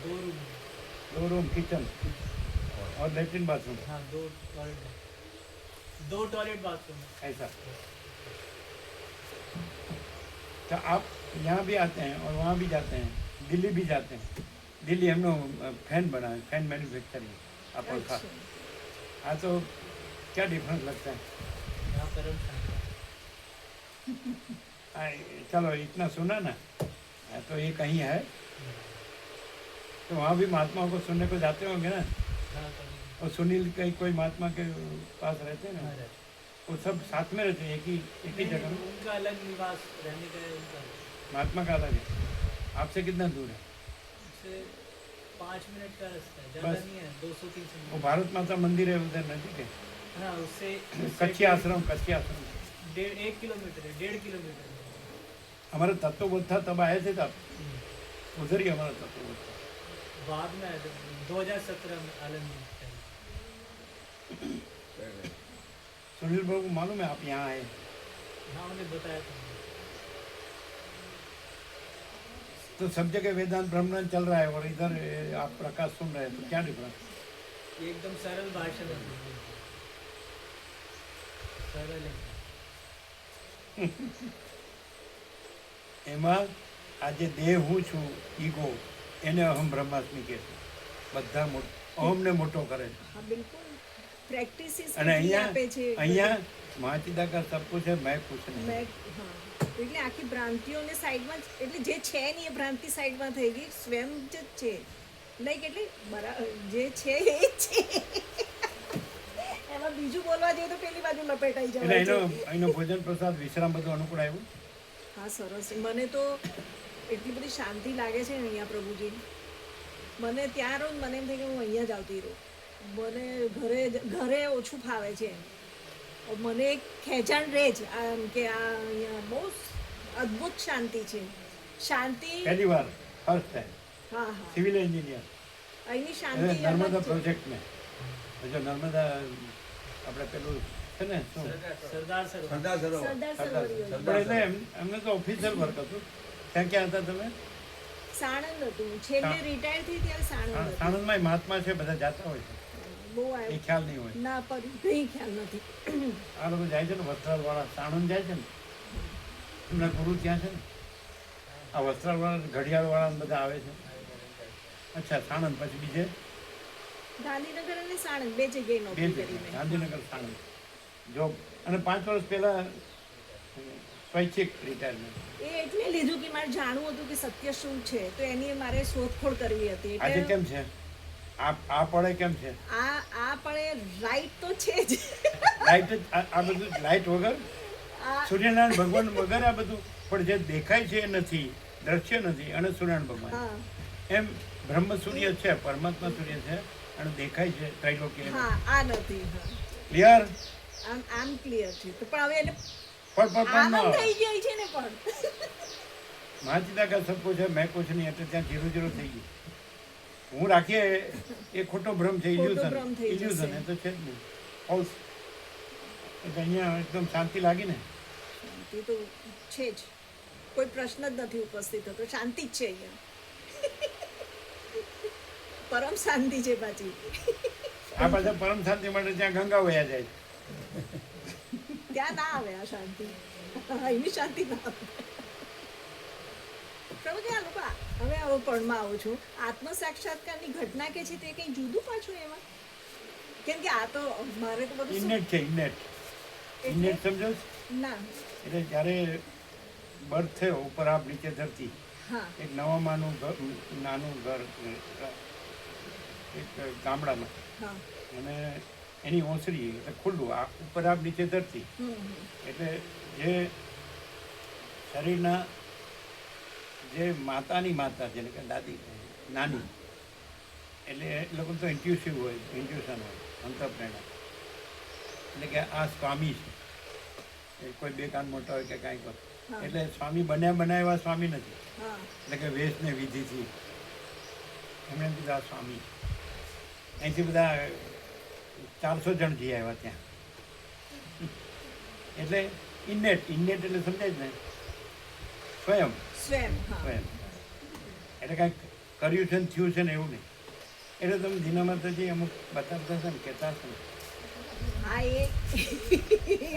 दो रूम। दो रूम, किचन और लेट्रिन बाथरूम, हाँ, दो टॉयलेट बाथरूम ऐसा. तो आप यहाँ भी आते हैं और वहाँ भी जाते हैं, दिल्ली भी जाते हैं. दिल्ली हम लोग फैन बनाए, फैन मैन्युफैक्चरिंग. आप पंखा, हाँ, तो क्या डिफरेंस लगता है? यहाँ परम शांति। चलो इतना सुना ना, तो ये कहीं है तो वहाँ भी महात्माओं को सुनने को जाते होंगे ना. हाँ, कभी और सुनील कहीं कोई महात्मा के पास रहते हैं ना, हाँ, रहते। वो सब साथ में रहते हैं, एक ही नहीं, जगह में. उनका अलग निवास रहने का है उनका अलग। महात्मा का अलग है. आपसे कितना दूर है? उससे 5 मिनट का रास्ता है, ज़्यादा बस. नहीं है, 200-300 वो मीटर। भारत माता मंदिर है उधर नजदीक है. हाँ, उससे कच्ची आश्रम, कच्ची आश्रम. 1 किलोमीटर है, 1.5 किलोमीटर है। हमारा तत्वबोध था तब आए थे, तब उधर ही हमारा तत्वबोध था. बाद में आया था, 2017 में आलम में। सुनील बाबू को मालूम है आप यहाँ आए? हाँ, उन्हें बताया था। तो सब जगह वेदांत ब्रह्मज्ञान चल रहा है और इधर आप प्रकाश सुन रहे हैं, तो क्या डिफरेंस? ये एकदम सरल भाषा में बोली। सरल है। એમાં આ જે દેહ હું છું, ઈગો, એને અહમ બ્રહ્માસ્મિ કહે છે. બધા અહમને મોટો કરે છે. હા બિલકુલ પ્રેક્ટિસિસ અને આપે છે. અહીંયા મહાચિદાકાર સબ કુછ है, मैं कुछ नहीं. હા એટલે આખી ભ્રાંતિઓને સાઈડમાં એટલે જે છે ને એ ભ્રાંતિ સાઈડમાં થઈ ગઈ, સ્વયં જ છે. લાઈક એટલે જે છે એ જ છે. એમાં બીજું બોલવા જઈએ તો પેલી બાજુ લપેટાઈ એટલે જવાય એનો છે. એનો ભોજન પ્રસાદ વિશ્રામ બધું અનુકૂળ આવ્યું. હા સરસ છે. મને તો એટલી બધી શાંતિ લાગે છે ને અહીંયા પ્રભુજી. મને ત્યાં રહું ને મને એમ થાય કે હું અહીંયા જ આવતી રહું. મને ઘરે ઓછું ફાવે છે. મને એક ખેંચાણ રહે જ આમ કે આ અહીંયા બહુ અદ્ભુત શાંતિ છે. શાંતિ પહેલી વાર ફર્સ્ટ ટાઈમ હા હા સિવિલ એન્જિનિયર અહીંની એટલે શાંતિ અલગ નર્મદા છે. પ્રોજેક્ટ મેં જો નર્મદા આપણે પેલું છે ને શું સરદાર સરોવર. સરદાર સરોવર યોજના. પણ એટલે એમને તો ઓફિશિયલ વર્ક હતું. ત્યાં ક્યાં હતા તમે? સાણંદ હતું. છેલ્લે રિટાયર થઈ ત્યારે સાણંદ હતું. સાણંદમાં મહાત્મા છે, બધા જાતા હોય છે, બહુ એ આવ્યું ખ્યાલ નહીં હોય. ના પર કંઈ ખ્યાલ નથી. આ લોકો જાય છે ને વસ્ત્રાલવાળા સાણંદ જાય છે ને, એમના ગુરુ ત્યાં છે ને, આ વસ્ત્રાલવાળા ઘડિયાળવાળા બધા આવે છે. અચ્છા, સાણંદ પછી બીજે ગાંધીનગર અને સાણંદ બે જગ્યાએ બે નોકરી જગ્યાએ, કરી મેં. ગાંધીનગર સાણંદ જોબ, અને 5 વર્ષ પહેલા સ્વૈચ્છિક રિટાયરમેન્ટ. એ એટલે લીધું કે મારે જાણવું હતું કે સત્ય શું છે, તો એની મારે શોધખોળ કરવી હતી. આજે એટલે કેમ છે આ પડે કેમ છે? આ પણ રાઈટ તો છે જ. લાઇટ જ આ બધું લાઇટ વગર આ સૂર્યનારાયણ ભગવાન વગર આ બધું, પણ જે દેખાય છે એ નથી, દ્રશ્ય નથી, અને સૂર્યનારાયણ ભગવાન હા એમ બ્રહ્મ સૂર્ય છે, પરમાત્મા સૂર્ય છે, અને દેખાય છે ત્રૈલોક્ય. હા આ નથી. હા ક્લિયર? આમ ક્લિયર છે. તો પણ હવે એને પણ આનંદ થઈ જાય છે ને પણ મહાચિતા કા સબ કુછ है मैं कुछ नहीं, એટલે ત્યાં 0-0 થઈ ગયું. હું રાખીએ એ ખોટો ભ્રમ છે, ખોટો ભ્રમ થઈ ઇલ્યુઝન જશે. એ તો છે જ નહીં. ફોલ્સ. એટલે અહીંયા એકદમ શાંતિ લાગી ને. શાંતિ તો છે જ. કોઈ પ્રશ્ન જ નથી ઉપસ્થિત થતો. શાંતિ જ છે અહીંયા. પરમ શાંતિ છે પાછી. આ પાછા પરમ શાંતિ માટે ત્યાં ગંગા વયા જાય છે. ત્યાં ના આવે આ શાંતિ. એની શાંતિ ના આવે. પ્રભુજી, આ લોકો હવે આવો પણમાં આવું છું. આત્મ સાક્ષાત્કારની ઘટના કે છે તે કંઈ જુદું પાછું એમાં? કેમ કે આ તો મારે તો બધું શું- ઇનેટ છે, ઇનેટ. ઇનેટ સમજો છો? ના. એટલે જ્યારે બર્થ થયો, ઉપર આપ નીચે ધરતી, હા એક નવામાનું ઘર, નાનું ઘર એક ગામડામાં, હા અને એની ઓસરી એટલે ખુલ્લું, આ ઉપર આપ નીચે ધરતી. એટલે જે શરીરના જે માતાની માતા, જેને કે દાદી, નાની, એટલે એ લોકો તો ઇન્ટ્યુસિવ હોય, ઇન્ટ્યુશન હોય, અંતઃપ્રેરણા. એટલે કે આ સ્વામી છે, એ કોઈ બે કાન મોટા હોય કે કાંઈક હોય. હા. એટલે સ્વામી બન્યા એવા સ્વામી નથી. હા એટલે કે વેશને વિધિથી એમણે કીધું આ સ્વામી. અહીંથી બધા 400 જણ જઈ આવ્યા ત્યાં. એટલે ઇનેટ એટલે સમજાય જ ને, સ્વયં સ્વયં. હા સ્વયં. એટલે કાંઈક કર્યું છે ને થયું છે ને એવું નહીં. એટલે તમે દીનામાતાજી અમુક બતાવતા હશે ને, કહેતા હશે ને, હા એ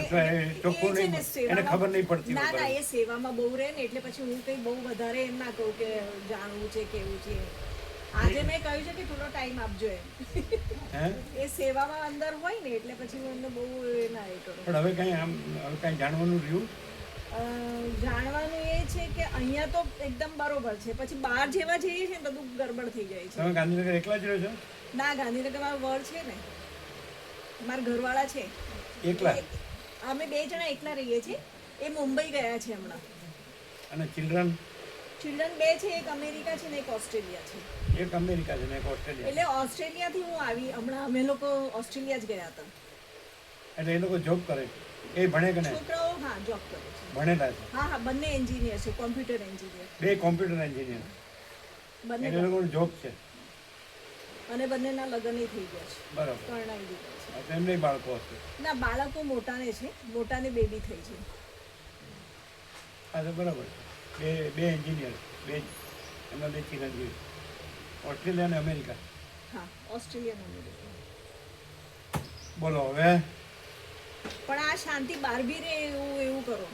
અથવા એ ચોખ્ખું એ છે ને નહીં, એને સેવામાં- ખબર નહીં પડતી હોય ના ના, બરાબર. એ સેવામાં બહુ રહે ને એટલે પછી હું કંઈ બહુ વધારે એમ ના કહું કે જાણવું છે કેવું છે. આજે મેં કહ્યું છે કે થોડો ટાઈમ આપજો એમ. હે એ સેવામાં અંદર હોય ને એટલે પછી હું એમને બહુ એ ના એ કરું. પણ હવે કાંઈ જાણવાનું રહ્યું? જાણવાનું એ છે કે અહીંયા તો એકદમ બરોબર છે, પછી બહાર જેવા જઈએ છે ને બધું ગડબડ થઈ જાય છે. તમે ગાંધીનગર એકલા જ રહો છો? ના, ગાંધીનગર મારો વર છે ને, મારા ઘરવાળા છે. એકલા? અમે 2 જણા એકલા રહીએ છીએ. એ મુંબઈ ગયા છે હમણાં. અને ચિલ્ડ્રન? ચિલ્ડ્રન 2 છે, એક અમેરિકા છે ને એક ઓસ્ટ્રેલિયા છે. એક અમેરિકા છે ને એક ઓસ્ટ્રેલિયા. એટલે ઓસ્ટ્રેલિયાથી હું આવી હમણાં. અમે લોકો ઓસ્ટ્રેલિયા જ ગયા હતા. એટલે એ લોકો જોબ કરે, એ ભણે કે નહીં? છોકરાઓ હા જોબ કરે છે. ભણેલા છે, હા હા, બંને એન્જિનિયર છે, કોમ્પ્યુટર એન્જિનિયર બે કોમ્પ્યુટર એન્જિનિયર. બંને. એટલે એ લોકોનો જોબ છે. અને બંનેના લગ્ન થઈ ગયા છે, બરાબર. પરણાવી દીધા છે. તો એમને બાળકો હશે. ના, બાળકો મોટાને છે, મોટાને બેબી થઈ છે. હા તો બરાબર છે. બે એન્જિનિયર, એમના 2 ચિરંજીવી, ઓસ્ટ્રેલિયા અને અમેરિકા. હા, ઓસ્ટ્રેલિયા અને અમેરિકા. બોલો હવે. પણ આ શાંતિ બહાર બી રહે એવું કરો.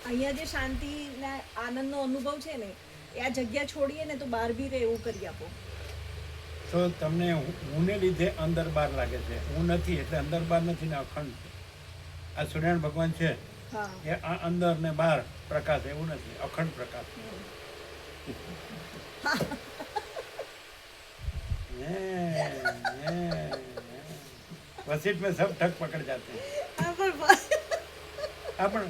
અહીંયા જે શાંતિના આનંદનો અનુભવ છે ને, એ આ જગ્યા છોડીએ ને તો બહાર બી રહે એવું કરી આપો. તો તમને હુંને લીધે અંદર બહાર લાગે છે. હું નથી એટલે અંદર બહાર નથી ને અખંડ છે. આ સૂર્યનારાયણ ભગવાન છે હા એ આ અંદર ને બહાર પ્રકાશ, એવું નથી, અખંડ પ્રકાશ. वसीट में सब ठग पकड़ जाते हैं. હા, પણ हाँ, पण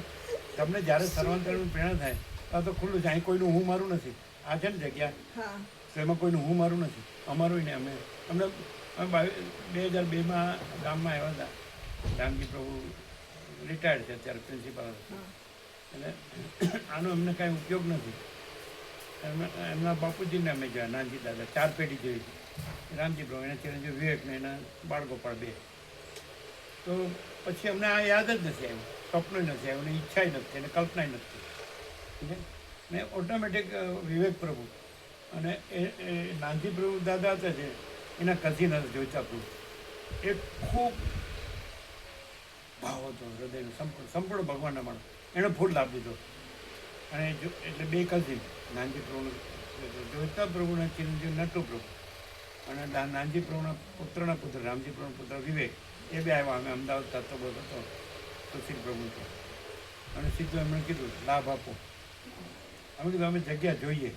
તમને જ્યારે સર્વાંતરણની પ્રેરણા થાય આ તો ખુલ્લું છે. અહીં કોઈનું હું મારું નથી. આ છે ને જગ્યા, હા તો એમાં કોઈનું હું મારું નથી. અમારું ને અમે 2002માં ગામમાં આવ્યા હતા. રામજી પ્રભુ રિટાયર્ડ છે અત્યારે, પ્રિન્સિપાલ. હા એટલે આનો અમને કાંઈ ઉપયોગ નથી. એમના બાપુજીને અમે જોયા, નાનજી દાદા, 4 પેઢી જોઈ છે. રામજી પ્રભુ, એના ચિરંજીવ વિવેક ને એના બાળગોપાળ 2. તો પછી અમને આ યાદ જ નથી આવ્યું, સ્વપ્ન નથી આવ્યું, ને ઈચ્છા નથી, એને કલ્પના નથી. ઠીક છે ને? ઓટોમેટિક વિવેક પ્રભુ અને એ નાનજી પ્રભુ દાદા હતા છે, એના કઝિન હતા જોઈતા પ્રભુ. એ ખૂબ ભાવ હતો હૃદયનો, સંપૂર્ણ ભગવાનના માણસ. એણે ફૂલ લાભ દીધો. અને એટલે 2 કઝિન, નાનજી પ્રભુનું જોઈતા પ્રભુના ચિરંજીવ નટુ પ્રભુ અને નાનજી પ્રભુના પુત્રના પુત્ર રામજી પ્રભુના પુત્ર વિવેક, એ 2 આવ્યા. અમે અમદાવાદ તત્વ હતો સુશીલ પ્રભુ તો, અને સીધું એમણે કીધું લાભ આપો. અમે કીધું અમે જગ્યા જોઈએ.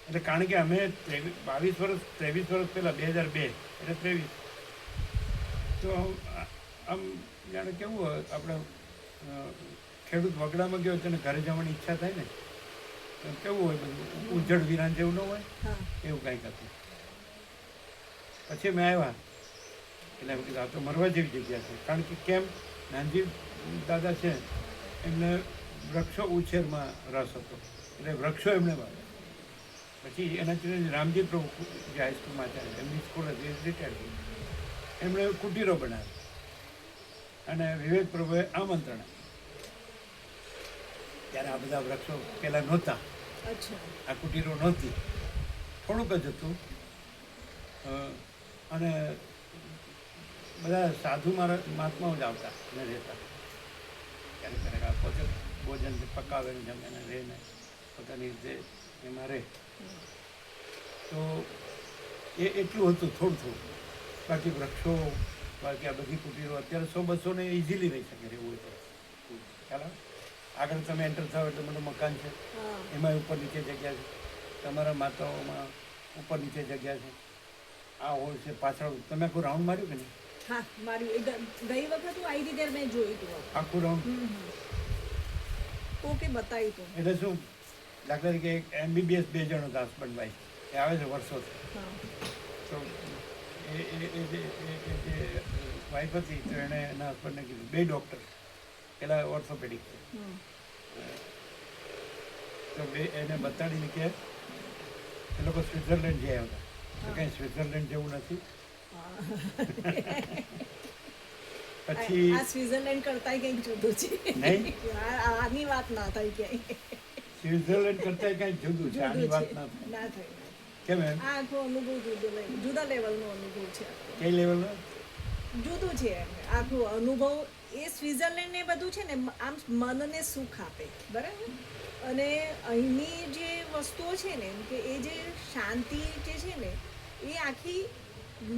એટલે કારણ કે અમે 23 વર્ષ પહેલાં 2002 એટલે 23, તો આમ જાણે કેવું હોય, આપણે ખેડૂત વગડામાં ગયો તેને ઘરે જવાની ઈચ્છા થાય ને, તો કેવું હોય બધું ઉજ્જડ વિરાન જેવું ન હોય, હા એવું કાંઈક હતું. પછી મેં આવ્યા એટલે એમ કીધું આ તો મરવા જેવી જગ્યા છે. કારણ કે કેમ, નાનજી દાદા છે એમને વૃક્ષો ઉછેરમાં રસ હતો, એટલે વૃક્ષો એમને વાવ્યા. પછી એના ચિરંજીવ રામજી પ્રભુ જે હાઈસ્કૂલમાં ચાલે એમની સ્કૂલ હતી, રિટાયર્ડ, એમણે કુટીરો બનાવી. અને વિવેક પ્રભુએ આમંત્રણ આપ્યું. ત્યારે આ બધા વૃક્ષો પહેલાં નહોતા, અચ્છા આ કુટીરો નહોતી, થોડુંક જ હતું. અને બધા સાધુ મહાત્માઓ જ આવતા અને રહેતા. ક્યારેક ક્યારેક આ પોતે ભોજન પકાવે ને જમે ને રહે ને પોતાની રીતે એમાં રહે. તો એ એટલું હતું, થોડું થોડું. બાકી વૃક્ષો, બાકી આ બધી કુટીરો અત્યારે 100-200 ને ઇઝીલી રહી શકે રહેવું હોય તો. ખ્યાલ આવે? આગળ તમે એન્ટર થાવ એટલે મોટું મકાન છે, હા એમાં ઉપર નીચે જગ્યા છે. તમારા માતાઓમાં ઉપર નીચે જગ્યા છે. આ હોલ છે પાછળ. તમે આખું રાઉન્ડ માર્યું કે નહીં? હા મારી ગઈ વખત હું આવી હતી ત્યારે મેં જોયું હતું. આખું રાઉન્ડ. ઓકે બતાવ્યું હતું. એટલે શું, દાખલા તરીકે એક MBBS 2 જણ હતા, હસબન્ડ વાઈફ, એ આવે છે વર્ષોથી. હા તો એ જે વાઈફ હતી તો એણે એના હસબન્ડને કીધું, 2 ડૉક્ટર, પેલા ઓર્થોપેડિક છે, તો એને બતાડીને કે એ લોકો સ્વિટ્ઝરલેન્ડ જઈ આવ્યા હતા. તો કંઈ સ્વિટ્ઝરલેન્ડ જેવું નથી. પછી આ સ્વિટ્ઝરલેન્ડ કરતાંય કંઈક જુદું છે. નહીં, આની વાત ના થાય ક્યાંય. સ્વિટ્ઝરલેન્ડ કરતાં કંઈક જુદું છે, આની વાત ના થાય. ના થાય. કેમ એમ? આ આખો અનુભવ જુદા લેવલનો અનુભવ છે. કઈ લેવલનો? જુદું છે આખો અનુભવ. એ સ્વિટ્ઝરલેન્ડ ને બધું છે ને આમ મનને સુખ આપે, બરાબર. અને અહીંની જે વસ્તુઓ છે ને કે એ જે શાંતિ જે છે ને એ આખી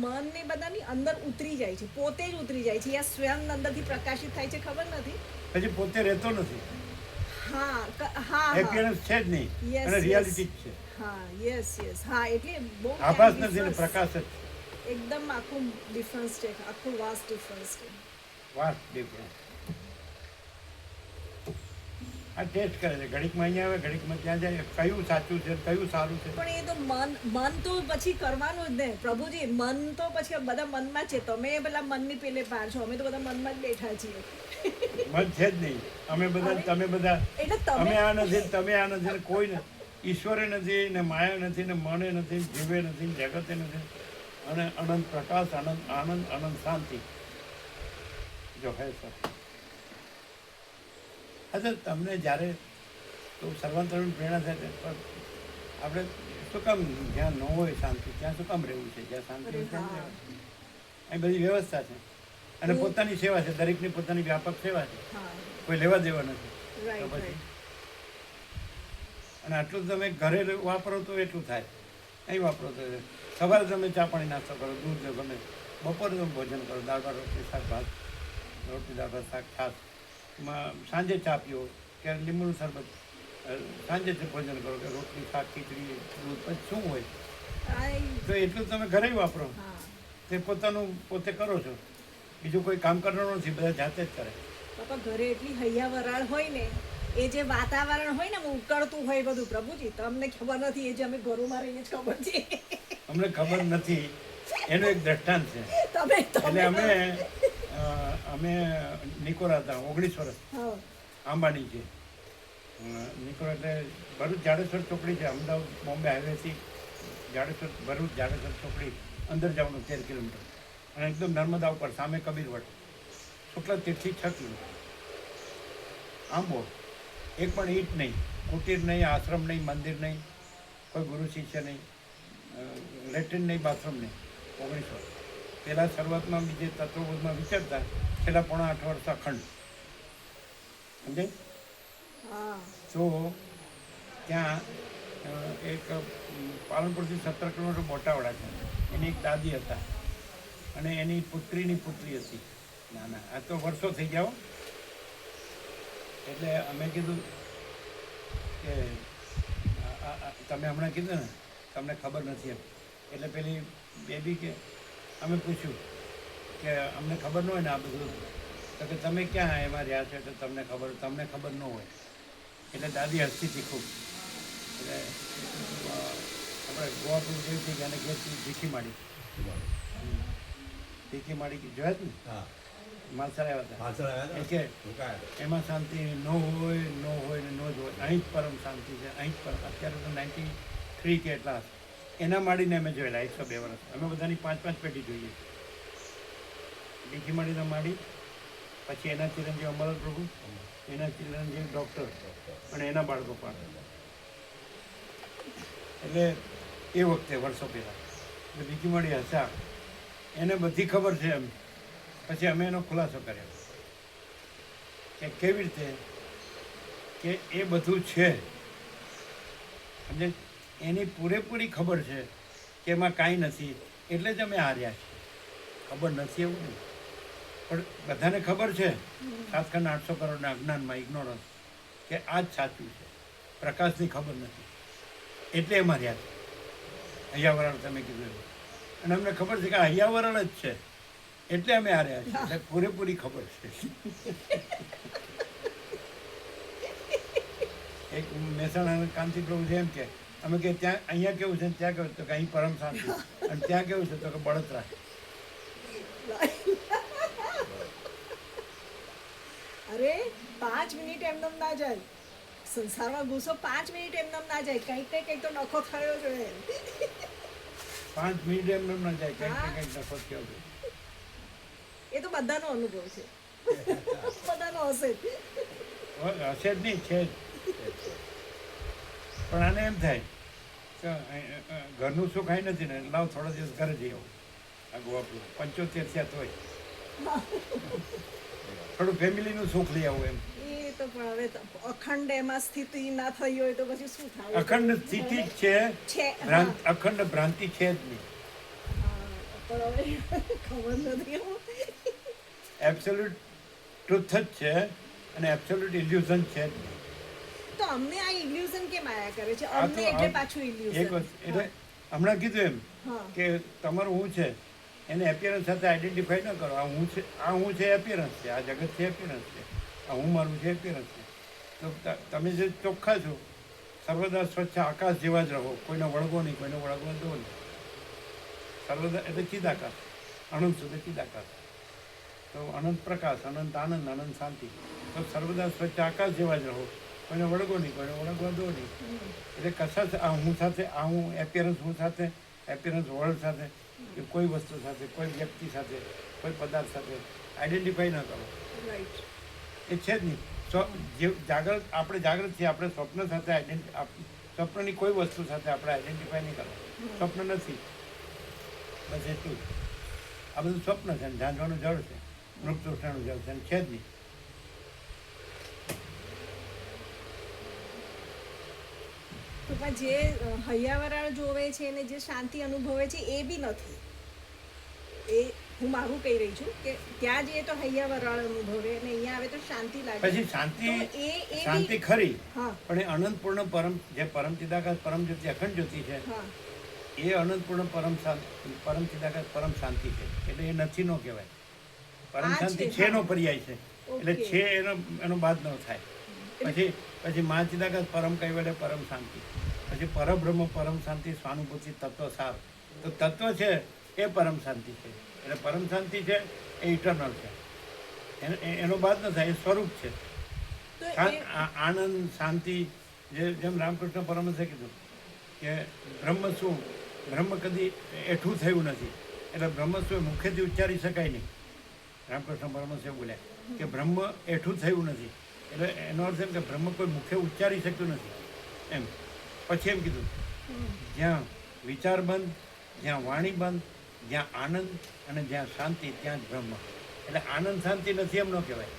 મનને બધાની અંદર ઉતરી જાય છે, પોતે જ ઉતરી જાય છે. આ સ્વયં અંદરથી પ્રકાશિત થાય છે, ખબર નથી. પછી પોતે રહેતો નથી, હા હા એપિયરન્સ છે જ નહીં, Yes, અને yes. રિયાલિટી જ છે. હા યસ હા એટલે બહુ આભાસ ક્યાંક નથી ને difference. પ્રકાશ જ છે. એકદમ આખું ડિફરન્સ છે, આખું વાસ્ટ ડિફરન્સ છે. Vast difference. આ ટેસ્ટ કરે છે, ઘડીકમાં અહીંયા આવે, ઘડીકમાં ત્યાં જાય, કયું સાચું છે, કયું સારું છે. પણ એ તો મન તો પછી કરવાનું જ ને પ્રભુજી. મન તો પછી બધા મનમાં છે. તમે પેલા મનની પેલે પાર છો, અમે તો બધા મનમાં જ બેઠા છીએ. મન છે જ નહીં. અમે બધા, તમે બધા, એટલે અમે તમે આ નથી, તમે આ નથી, ને કોઈ નથી. ઈશ્વરે નથી, ને માયા નથી, ને મને નથી, જીવે નથી, જગતે નથી, અને અનંત પ્રકાશ, આનંદ આનંદ, અનંત શાંતિ જો હે સર. અચ્છા, તમને જ્યારે તો સર્વાંતરણ પ્રેરણા થાય પણ આપણે શું કામ જ્યાં ન હોય શાંતિ ત્યાં શું કામ રહેવું છે? જ્યાં શાંતિ હોય ત્યાં રહેવું. અહીં બધી વ્યવસ્થા છે અને પોતાની સેવા છે, દરેકની પોતાની વ્યાપક સેવા છે, હા કોઈ લેવા દેવા નથી. તો રાઈટ પછી રાઈટ. અને આટલું તમે ઘરે વાપરો તો એટલું થાય, અહીં વાપરો તો સવારે તમે ચા પાણી નાસ્તો કરો, દૂધ લો, ગમે, બપોરે તમે ભોજન કરો, દાળ ભાત, રોટલી, શાક, ભાત, રોટલી, દાળ ભાત, શાક, છાશ, સાંજે ચા પીઓ કે લીંબુનું શરબત, સાંજે ભોજન કરો કે રોટલી, શાક, ખીચડી, દૂધ, પછી શું હોય તો એટલું તમે ઘરે વાપરો. હા તે પોતાનું પોતે કરો છો, બીજું કોઈ કામ કરવાનું નથી, બધા જાતે જ કરે. બાપા ઘરે એટલી હૈયા વરાળ હોય ને, એ જે વાતાવરણ હોય ને આમ ઉકળતું હોય બધું, પ્રભુજી તમને ખબર નથી, એ જે અમે ઘરોમાં રહીએ જ ખબર છે. અમને ખબર નથી, એનું એક દ્રષ્ટાંત છે. તમે એટલે અમે નિકોરા હતા, 19 વર્ષ હા આંબાની છે. નિકોરા એટલે ભરૂચ જાડેશ્વર ચોકડી છે, અમદાવાદ બોમ્બે હાઈવેથી જાડેશ્વર, ભરૂચ જાડેશ્વર ચોકડી અંદર જવાનું 13 કિલોમીટર, અને એકદમ નર્મદા ઉપર સામે કબીરવટ, શુક્લ તીર્થથી 6 કિલોમીટર. આંબો, એક પણ ઈંટ નહીં, કુટીર નહીં, આશ્રમ નહીં, મંદિર નહીં, કોઈ ગુરુ શિષ્ય નહીં, લેટ્રિન નહીં, બાથરૂમ નહીં. 19 વર્ષ પહેલાં શરૂઆતમાં બીજે તત્વબોધમાં વિચારતા, છેલ્લા 8.5 વર્ષ અખંડ. સમજે? હા તો ત્યાં એક પાલનપુરથી 17 કિલોમીટર બોટાવાડા છે, એની એક દાદી હતા, અને એની પુત્રીની પુત્રી હતી. ના આ તો વર્ષો થઈ ગયા હો. એટલે અમે કીધું કે તમે હમણાં કીધું ને તમને ખબર નથી એમ. એટલે પેલી બેબી કે અમે પૂછ્યું કે અમને ખબર ન હોય ને આ બધું, તો કે તમે ક્યાં એમાં રહ્યા છો એટલે તમને ખબર ન હોય. એટલે દાદી હસતી હતી ખૂબ. એટલે આપણે ગોવાપુર જેવી હતી કે એને ઘેરથી ભીખી માડી જોયા જ ને, માલસાર આવ્યા હતા. કે એમાં શાંતિ ન હોય ને ન જ હોય. અહીં જ પરમ શાંતિ છે, અહીં જ પરમ. અત્યારે તો 93 કે એટલા હશે. એના માડીને અમે જોયેલા 102 વર્ષ. અમે બધાની 5-5 પેઢી જોઈએ. ભીખી માડીને માડી, પછી એના ચિરંજીવ અમર પ્રભુ, એના ચિરંજીવ ડૉક્ટર, અને એના બાળકો પણ. એટલે એ વખતે વર્ષો પહેલાં એટલે ભીખી માડી હસા, એને બધી ખબર છે એમ. પછી અમે એનો ખુલાસો કર્યો કે કેવી રીતે કે એ બધું છે, અને એની પૂરેપૂરી ખબર છે કે એમાં કાંઈ નથી, એટલે જ અમે હાર્યા છીએ. ખબર નથી એવું નહીં, પણ બધાને ખબર છે 7 800 કરોડના અજ્ઞાનમાં, ઇગ્નોરન્સ, કે આ જ સાચું છે. પ્રકાશની ખબર નથી, એટલે એમાં રહ્યા છે. હૈયાવરણ તમે કીધું એવું, અને અમને ખબર છે કે આ હૈયાવરણ જ છે, એટલે અમે હાર્યા છીએ. એટલે પૂરેપૂરી ખબર છે. એક મહેસાણા કાંતિ પ્રભુ છે એમ કે અમે કે ત્યાં અહીંયા કેવું છે, ત્યાં કેવું, તો કે અહીં પરમ શાંતિ, અને ત્યાં કેવું છે, તો કે બળતરા. અરે 5 મિનિટ એમનેમ ના જાય સંસારમાં, ઘૂસો 5 મિનિટ એમનેમ ના જાય, કંઈક તો ડખો થયો જોઈએ. 5 મિનિટ એમ ના જાય, કંઈક નફો થયો છે. એ તો બધાનો અનુભવ છે, બધાનો હશે જ. હશે જ નહીં, છે જ. પણ આને એમ થાય કે ઘરનું સુખ કાંઈ નથી ને, લાવ થોડા દિવસ ઘરે જઈ આવું. આ ગોવાપુર 75 થયા તોય થોડું ફેમિલીનું સુખ લઈ આવું એમ. એ તો પણ હવે અખંડ એમાં સ્થિતિ ના થઈ હોય તો પછી શું થાય? અખંડ સ્થિતિ જ છે, અખંડ ભ્રાંતિ છે જ નહીં. પણ હવે ખબર નથી. એબ્સોલ્યુટ ટ્રુથ જ છે, અને એબ્સોલ્યુટ ઇલ્યુઝન છે જ નહીં. તો અમને આ ઇલ્યુઝન કેમ આયા કરે છે? અમને એટલે પાછું ઇલ્યુઝન. એટલે હમણાં કીધું એમ હા કે તમારું હું છે એને એપિયરન્સ સાથે આઈડેન્ટિફાઈ ન કરો. આ હું છે એપિયરન્સ છે, આ જગત છે એપિયરન્સ છે, આ હું મારું છે એપિયરન્સ છે. તો તમે જે ચોખ્ખા છો, સર્વદા સ્વચ્છ આકાશ જેવા જ રહો, કોઈને વળગો નહીં, કોઈને વળગવા દો નહીં. સર્વદા એટલે ચિદાકાશ, અનંત સુધી ચિદાકાશ. તો અનંત પ્રકાશ, અનંત આનંદ, અનંત શાંતિ. તો સર્વદા સ્વચ્છ આકાશ જેવા જ રહો, કોઈને વળગો નહીં, કોઈને વળગવા દો નહીં. એટલે કશા આ હું સાથે, આ હું એપિયરન્સ, હું સાથે એપિયરન્સ વર્લ્ડ સાથે, કે કોઈ વસ્તુ સાથે, કોઈ વ્યક્તિ સાથે, કોઈ પદાર્થ સાથે આઈડેન્ટિફાઈ ન કરો. રાઈટ. એ છે જ નહીં. જે જાગૃત, આપણે જાગૃત છીએ, આપણે સ્વપ્ન સાથે સ્વપ્નની કોઈ વસ્તુ સાથે આપણે આઈડેન્ટિફાઈ નહીં કરો. સ્વપ્ન નથી, બસ એટલું જ. આ બધું સ્વપ્ન છે, ઝાંઝવાનું જળ છે, મૃગતૃષ્ણાનું જળ છે, છે જ નહીં. તો પણ જે હૈયાવરાળ જોવે છે અને જે શાંતિ અનુભવે છે એ બી નથી. એ હું મારું કહી રહી છું કે ત્યાં જઈએ તો હૈયાવરાળ અનુભવે અને અહીંયા આવે તો શાંતિ લાગે. પછી શાંતિ, તો એ શાંતિ ખરી, હા પણ એ અનંતપૂર્ણ પરમ, જે પરમ ચિદાકાશ પરમ જ્યોતિ અખંડ જ્યોતિ છે, હા એ અનંતપૂર્ણ પરમ ચિદાકાશ પરમ શાંતિ છે. એટલે એ નથી નો કહેવાય. પરમ શાંતિ છે નો પર્યાય છે. એટલે ઓકે. છે એનો બાદ ન થાય. પછી મા ચિદાકાશ પરમ કૈવલ્ય પરમ શાંતિ, પછી પરબ્રહ્મ પરમ શાંતિ સ્વાનુભૂતિ તત્વ સાર. તો તત્વ છે એ પરમ શાંતિ છે, એટલે પરમ શાંતિ છે એ ઇટરનલ છે, એનો બાદ ન થાય, એ સ્વરૂપ છે. તો એ આનંદ શાંતિ, જેમ રામકૃષ્ણ પરમહંસે કીધું કે બ્રહ્મ શું, બ્રહ્મ કદી એઠું થયું નથી, એટલે બ્રહ્મ શું એ મુખેથી ઉચ્ચારી શકાય નહીં. રામકૃષ્ણ પરમહંસ એવું બોલ્યા કે બ્રહ્મ એઠું થયું નથી, એટલે એનો અર્થ એમ કે બ્રહ્મ કોઈ મુખે ઉચ્ચારી શકતું નથી એમ. પછી એમ કીધું જ્યાં વિચાર બંધ, જ્યાં વાણી બંધ, જ્યાં આનંદ અને જ્યાં શાંતિ, ત્યાં જ બ્રહ્મ. એટલે આનંદ શાંતિ નથી એમ ન કહેવાય,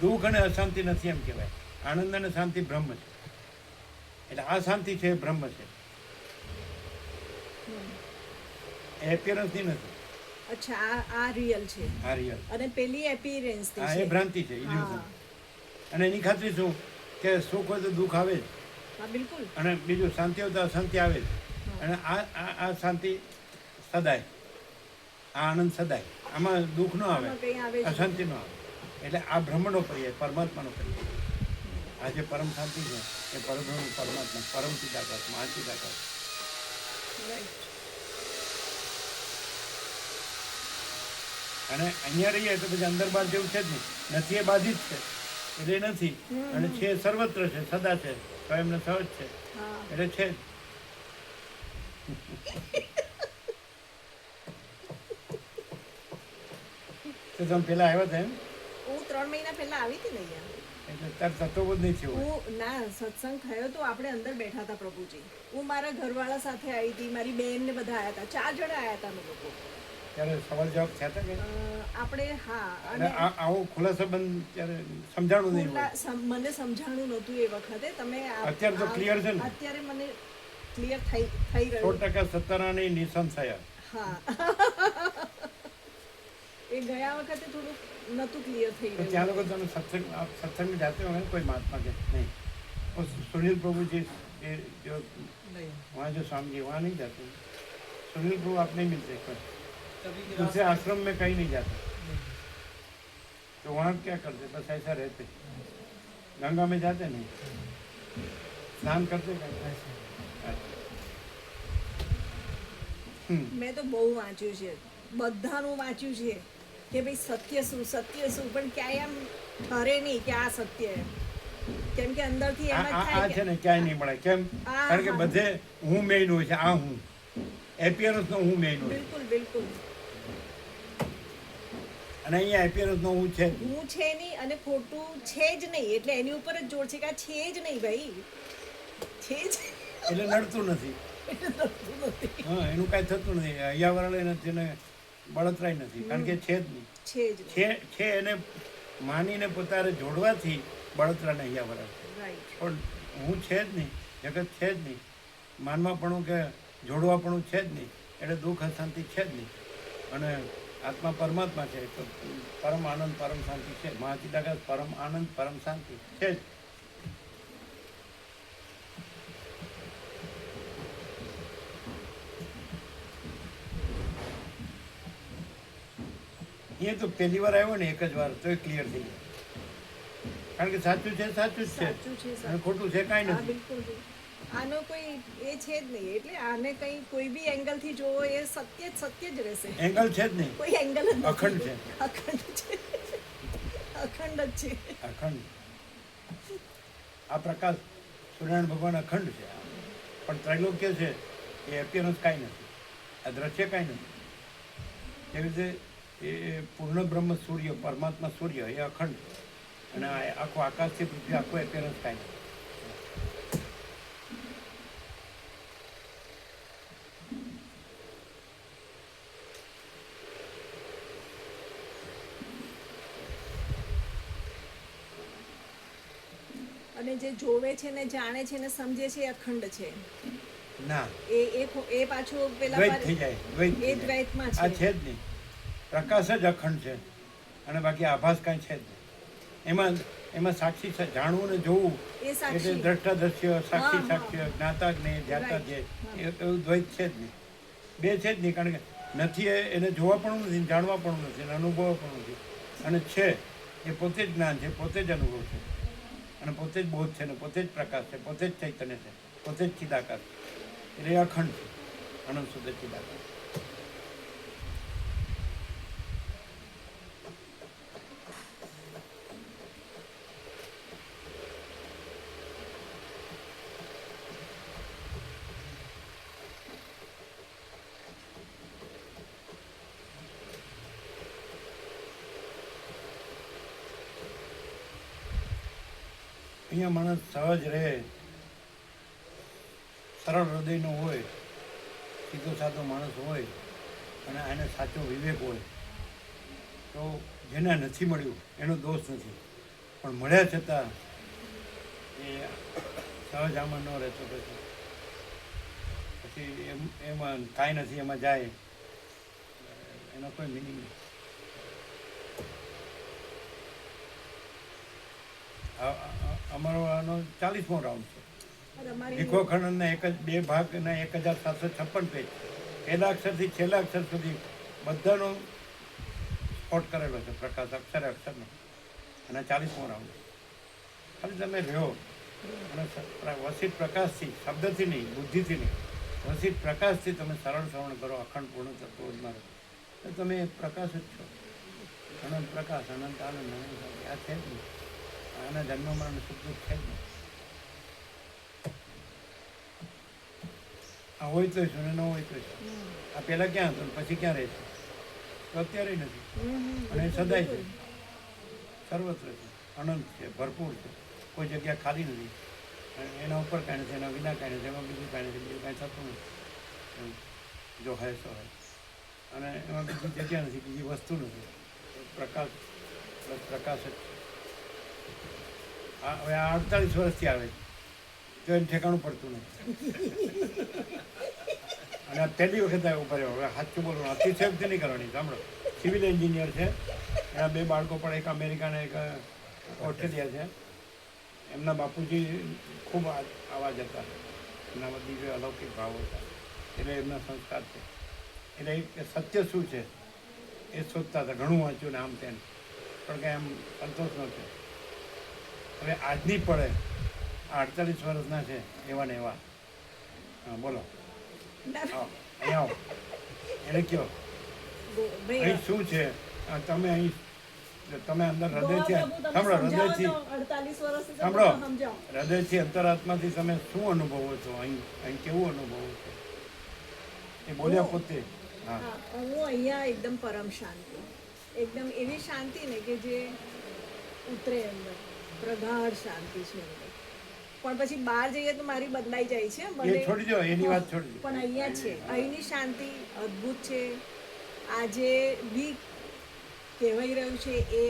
દુઃખ અને અશાંતિ નથી એમ કહેવાય, આનંદ અને શાંતિ બ્રહ્મ છે. એટલે આ શાંતિ છે એ બ્રહ્મ છે, એ એપિયરન્સની નથી. અચ્છા, આ રિયલ છે આ રિયલ, અને પેલી એપિયરન્સ હા એ છે. ભ્રાંતિ છે, ઇલ્યુઝન. હા. અને એની ખાતરી શું કે સુખ હોય તો દુઃખ આવે જ, હા, બિલકુલ. અને બીજું શાંતિ હોય તો અશાંતિ આવે જ. અને આ શાંતિ સદાય, આ આનંદ સદાય, આમાં દુઃખ ન આવે, આમાં કંઈ આવે જ અશાંતિ ન આવે. એટલે આ બ્રહ્મનો પર્યાય, પરમાત્માનો પર્યાય. આ જે પરમ શાંતિ છે એ પરબ્રહ્મ પરમાત્મા, પરમ ચિદાકાશ, મહાચિદાકાશ. Right. અને અહીંયા રહીએ તો પછી અંદર બહાર જેવું છે જ નહીં, નથી એ બાધિત છે એટલે એ નથી, અને છે એ સર્વત્ર છે, સદા છે, સ્વયંને સહજ છે, હા. એટલે છે જ. તો તમે પેલા આવ્યા હતા એમ, હું 3 મહિના પહેલા આવી હતી ને અહીંયા. એટલે તાર તત્વબોધ નહીં થયું. હું ના સત્સંગ થયો તો આપણે અંદર બેઠા હતા પ્રભુજી. હું મારા ઘરવાળા સાથે આવી હતી, મારી બેન ને બધા આવ્યા હતા, 4 જણા આવ્યા હતા અમે લોકો. ત્યારે સવાલ જવાબ થયા હતા કે આપણે હા. અને આવો ખુલાસો બંધ ત્યારે સમજાણું નહીં હોય. મને સમજાણું નહોતું એ વખતે. તમે અત્યારે તો clear છે ને? અત્યારે મને ક્લિયર થઈ રહ્યું. 100% સત્તારાની નિસંશય. હા. એ ગયા વખતે થોડું નહોતું ક્લિયર થઈ तो ત્યાં રહ્યું. लोग सत्संग, आप सत्संग में जाते होंगे ना कोई महात्मा के? नहीं. और सुनील प्रभु जी ये जो नहीं, वहाँ जो स्वामी जी वहाँ नहीं जाते. सुनील प्रभु आप नहीं मिलते कोई, कभी दूसरे आश्रम में कहीं नहीं जाते. नहीं। तो वहाँ क्या करते? बस ऐसा रहते. गंगा में जाते नहीं, स्नान करते कहीं? ऐसे। મેં તો બહુ વાંચ્યું છે, બધાનું વાંચ્યું છે કે ભાઈ સત્ય શું, પણ ક્યાંય આમ ઠરે નહીં કે આ સત્ય એમ. કેમ કે અંદરથી એમ જ આ થાય છે કે ને ક્યાંય નહીં મળે. કેમ? આ કારણ કે હા. બધે હું મેઇન હોય છે. આ હું એપિયરન્સનો હું મેઇન હોય, બિલકુલ બિલકુલ અને અહીંયા એપિયરન્સનો હું છે જ નહીં. હું છે નહીં અને ખોટું છે જ નહીં, એટલે એની ઉપર જ જોર છે કે આ છે જ નહીં ભાઈ, છે જ એટલે નડતું નથી. હા, એનું કાંઈ થતું નથી. હૈયાવરણે નથી ને બળતરાય નથી, કારણ કે છે જ નહીં. છે જ નહીં. છે એને માનીને પોતાને જોડવાથી બળતરાને હૈયાવરણ. રાઈટ. પણ હું છે જ નહીં, જગત છે જ નહીં, માનવાપણું કે જોડવાપણું છે જ નહીં, એટલે દુઃખ અશાંતિ છે જ નહીં. અને આત્મા પરમાત્મા છે, તો પરમ આનંદ પરમ શાંતિ છે. મહાચિદાકાશ પરમ આનંદ પરમ શાંતિ છે જ. એ તો પહેલી વાર આવ્યો ને એક જ વાર તો એ ક્લિયર થઈ જાય, કારણ કે સાચું છે સાચું જ છે, સાચું છે અને ખોટું છે કાંઈ હા, નથી. બિલકુલ છે. આનો કોઈ એ છે જ નહીં, એટલે આને કંઈ કોઈ બી એંગલ થી જોવો એ સત્ય જ રહેશે. એંગલ છે જ નહીં, કોઈ એંગલ જ નથી. અખંડ છે. અખંડ છે, અખંડ જ છે. અખંડ. આ પ્રકાશ સૂર્યનારાયણ ભગવાન અખંડ છે, પણ ત્રૈલોક્ય છે એ એપિયરન્સ કાંઈ નથી, આ દ્રશ્ય કાંઈ નથી. એવી રીતે એ પૂર્ણ બ્રહ્મ સૂર્ય, પરમાત્મા સૂર્ય એ અખંડ છે, અને આ આખું આકાશથી પૃથ્વી આખું એપિયરન્સ કાંઈ નથી. અને જે જોવે છે ને જાણે છે ને સમજે છે એ અખંડ છે. ના, એ પાછું પેલા દ્વૈત થઈ જાય, દ્વૈત થઈ એ જાય. દ્વૈતમાં આ છે. છે જ નહીં, પ્રકાશ જ અખંડ છે, અને બાકી આભાસ કાંઈ છે જ નહીં. એમાં સાક્ષી છે, જાણવું ને જોવું એ એટલે સાક્ષી. દ્રષ્ટા દ્રશ્ય, સાક્ષી હા, સાક્ષ્ય, જ્ઞાતા જ્ઞેય, ધ્યાતા Right. ધ્યેય, એવું દ્વૈત છે જ નહીં. બે છે જ નહીં, કારણ કે નથી એને જોવા પણ નથી, જાણવા પણ નથી, અને અનુભવ પણ નથી, અને છે એ પોતે જ જ્ઞાન છે, પોતે જ અનુભવ છે, અને પોતે જ બોધ છે, ને પોતે જ પ્રકાશ છે, પોતે જ ચૈતન્ય છે, પોતે જ ચિદાકાર એટલે એ અખંડ છે, અનંત શુદ્ધ ચિદાકાર. અહીંયા માણસ સહજ રહે, સરળ હૃદયનો હોય, સીધો સાધો માણસ હોય, અને એને સાચો વિવેક હોય, તો જેને નથી મળ્યું એનો દોષ નથી, પણ મળ્યા છતાં એ સહજ આમાં ન રહેતો પછી એમાં કાંઈ નથી, એમાં જાય એનો કોઈ મિનિંગ નથી. અમારો આનો 40મો રાઉન્ડ છે. અને અમારી ભીખો ખંડના 2 ભાગના 1756 પેજ, પહેલા અક્ષરથી છેલ્લા અક્ષર સુધી બધાનો સ્પોટ કરેલો છે, પ્રકાશ અક્ષરે અક્ષરનો, અને 40મો રાઉન્ડ. ખાલી તમે રહ્યો અને વસિત પ્રકાશથી, શબ્દથી નહીં, બુદ્ધિથી નહીં, વસિત પ્રકાશથી તમે સરળ શ્રવણ કરો, અખંડ પૂર્ણ તત્વમાં તો તમે પ્રકાશ જ છો, અનંત પ્રકાશ, અનંત આનંદ, અનંત આ છે જ નહીં. આના જન્મ મરણ સુખ દુઃખ છે જ નહીં. આ હોય તો શું ને ન હોય તો શું. આ પહેલાં ક્યાં હતું પછી ક્યાં રહે છે? તો અત્યારે નથી, અને એ સદાય છે, સર્વત્ર છે, અનંત છે, ભરપૂર છે, કોઈ જગ્યા ખાલી નથી. એના ઉપર કાંઈ નથી, એના વિના કાંઈ નથી, એમાં બીજું કાંઈ નથી, બીજું કાંઈ થતું નથી. જો હે સો હે, અને એમાં બીજી જગ્યા નથી, બીજી વસ્તુ નથી. પ્રકાશ પ્લસ પ્રકાશ જ છે. હવે આ 48 વર્ષથી આવે છે, જો એને ઠેકાણું પડતું નથી. અને આ પહેલી વખત આવ્યો ઉભા રહ્યો. હવે સાચું બોલવાનું, અતિશયોક્તિ નહીં કરવાની. સાંભળો, સિવિલ એન્જિનિયર છે, એના 2 બાળકો પણ, એક અમેરિકાના, એક ઓસ્ટ્રેલિયા છે. એમના બાપુજી ખૂબ આવાજ હતા, એમના દિવ્ય અલૌકિક ભાવો હતા, એટલે એમના સંસ્કાર છે. એટલે એ સત્ય શું છે એ શોધતા હતા, ઘણું વાંચ્યું ને આમ તેમ, પણ કંઈ આમ સંતોષ નહોતો. હવે આજની પડે આ 48 વર્ષના છે એવા ને એવા. હા બોલો, આવો અહીંયા આવો. એને કહો અહીં શું છે, તમે અહીં તમે અંદર હૃદયથી સાંભળો, હૃદયથી સાંભળો, હૃદયથી અંતરાત્માથી તમે શું અનુભવો છો, અહીં કેવું અનુભવો છો એ બોલ્યા પોતે. હા, હું અહીંયા એકદમ પરમ શાંતિ, એકદમ એવી શાંતિ ને કે જે ઉતરે અંદર, પ્રગાઢ શાંતિ છે અંદર. પણ પછી બહાર જઈએ તો મારી બદલાઈ જાય છે, એ છોડી દો, એની વાત છોડી દો. પણ અહીંયા છે, અહીંની શાંતિ અદ્ભુત છે. આજે બી કહેવાઈ રહ્યું છે એ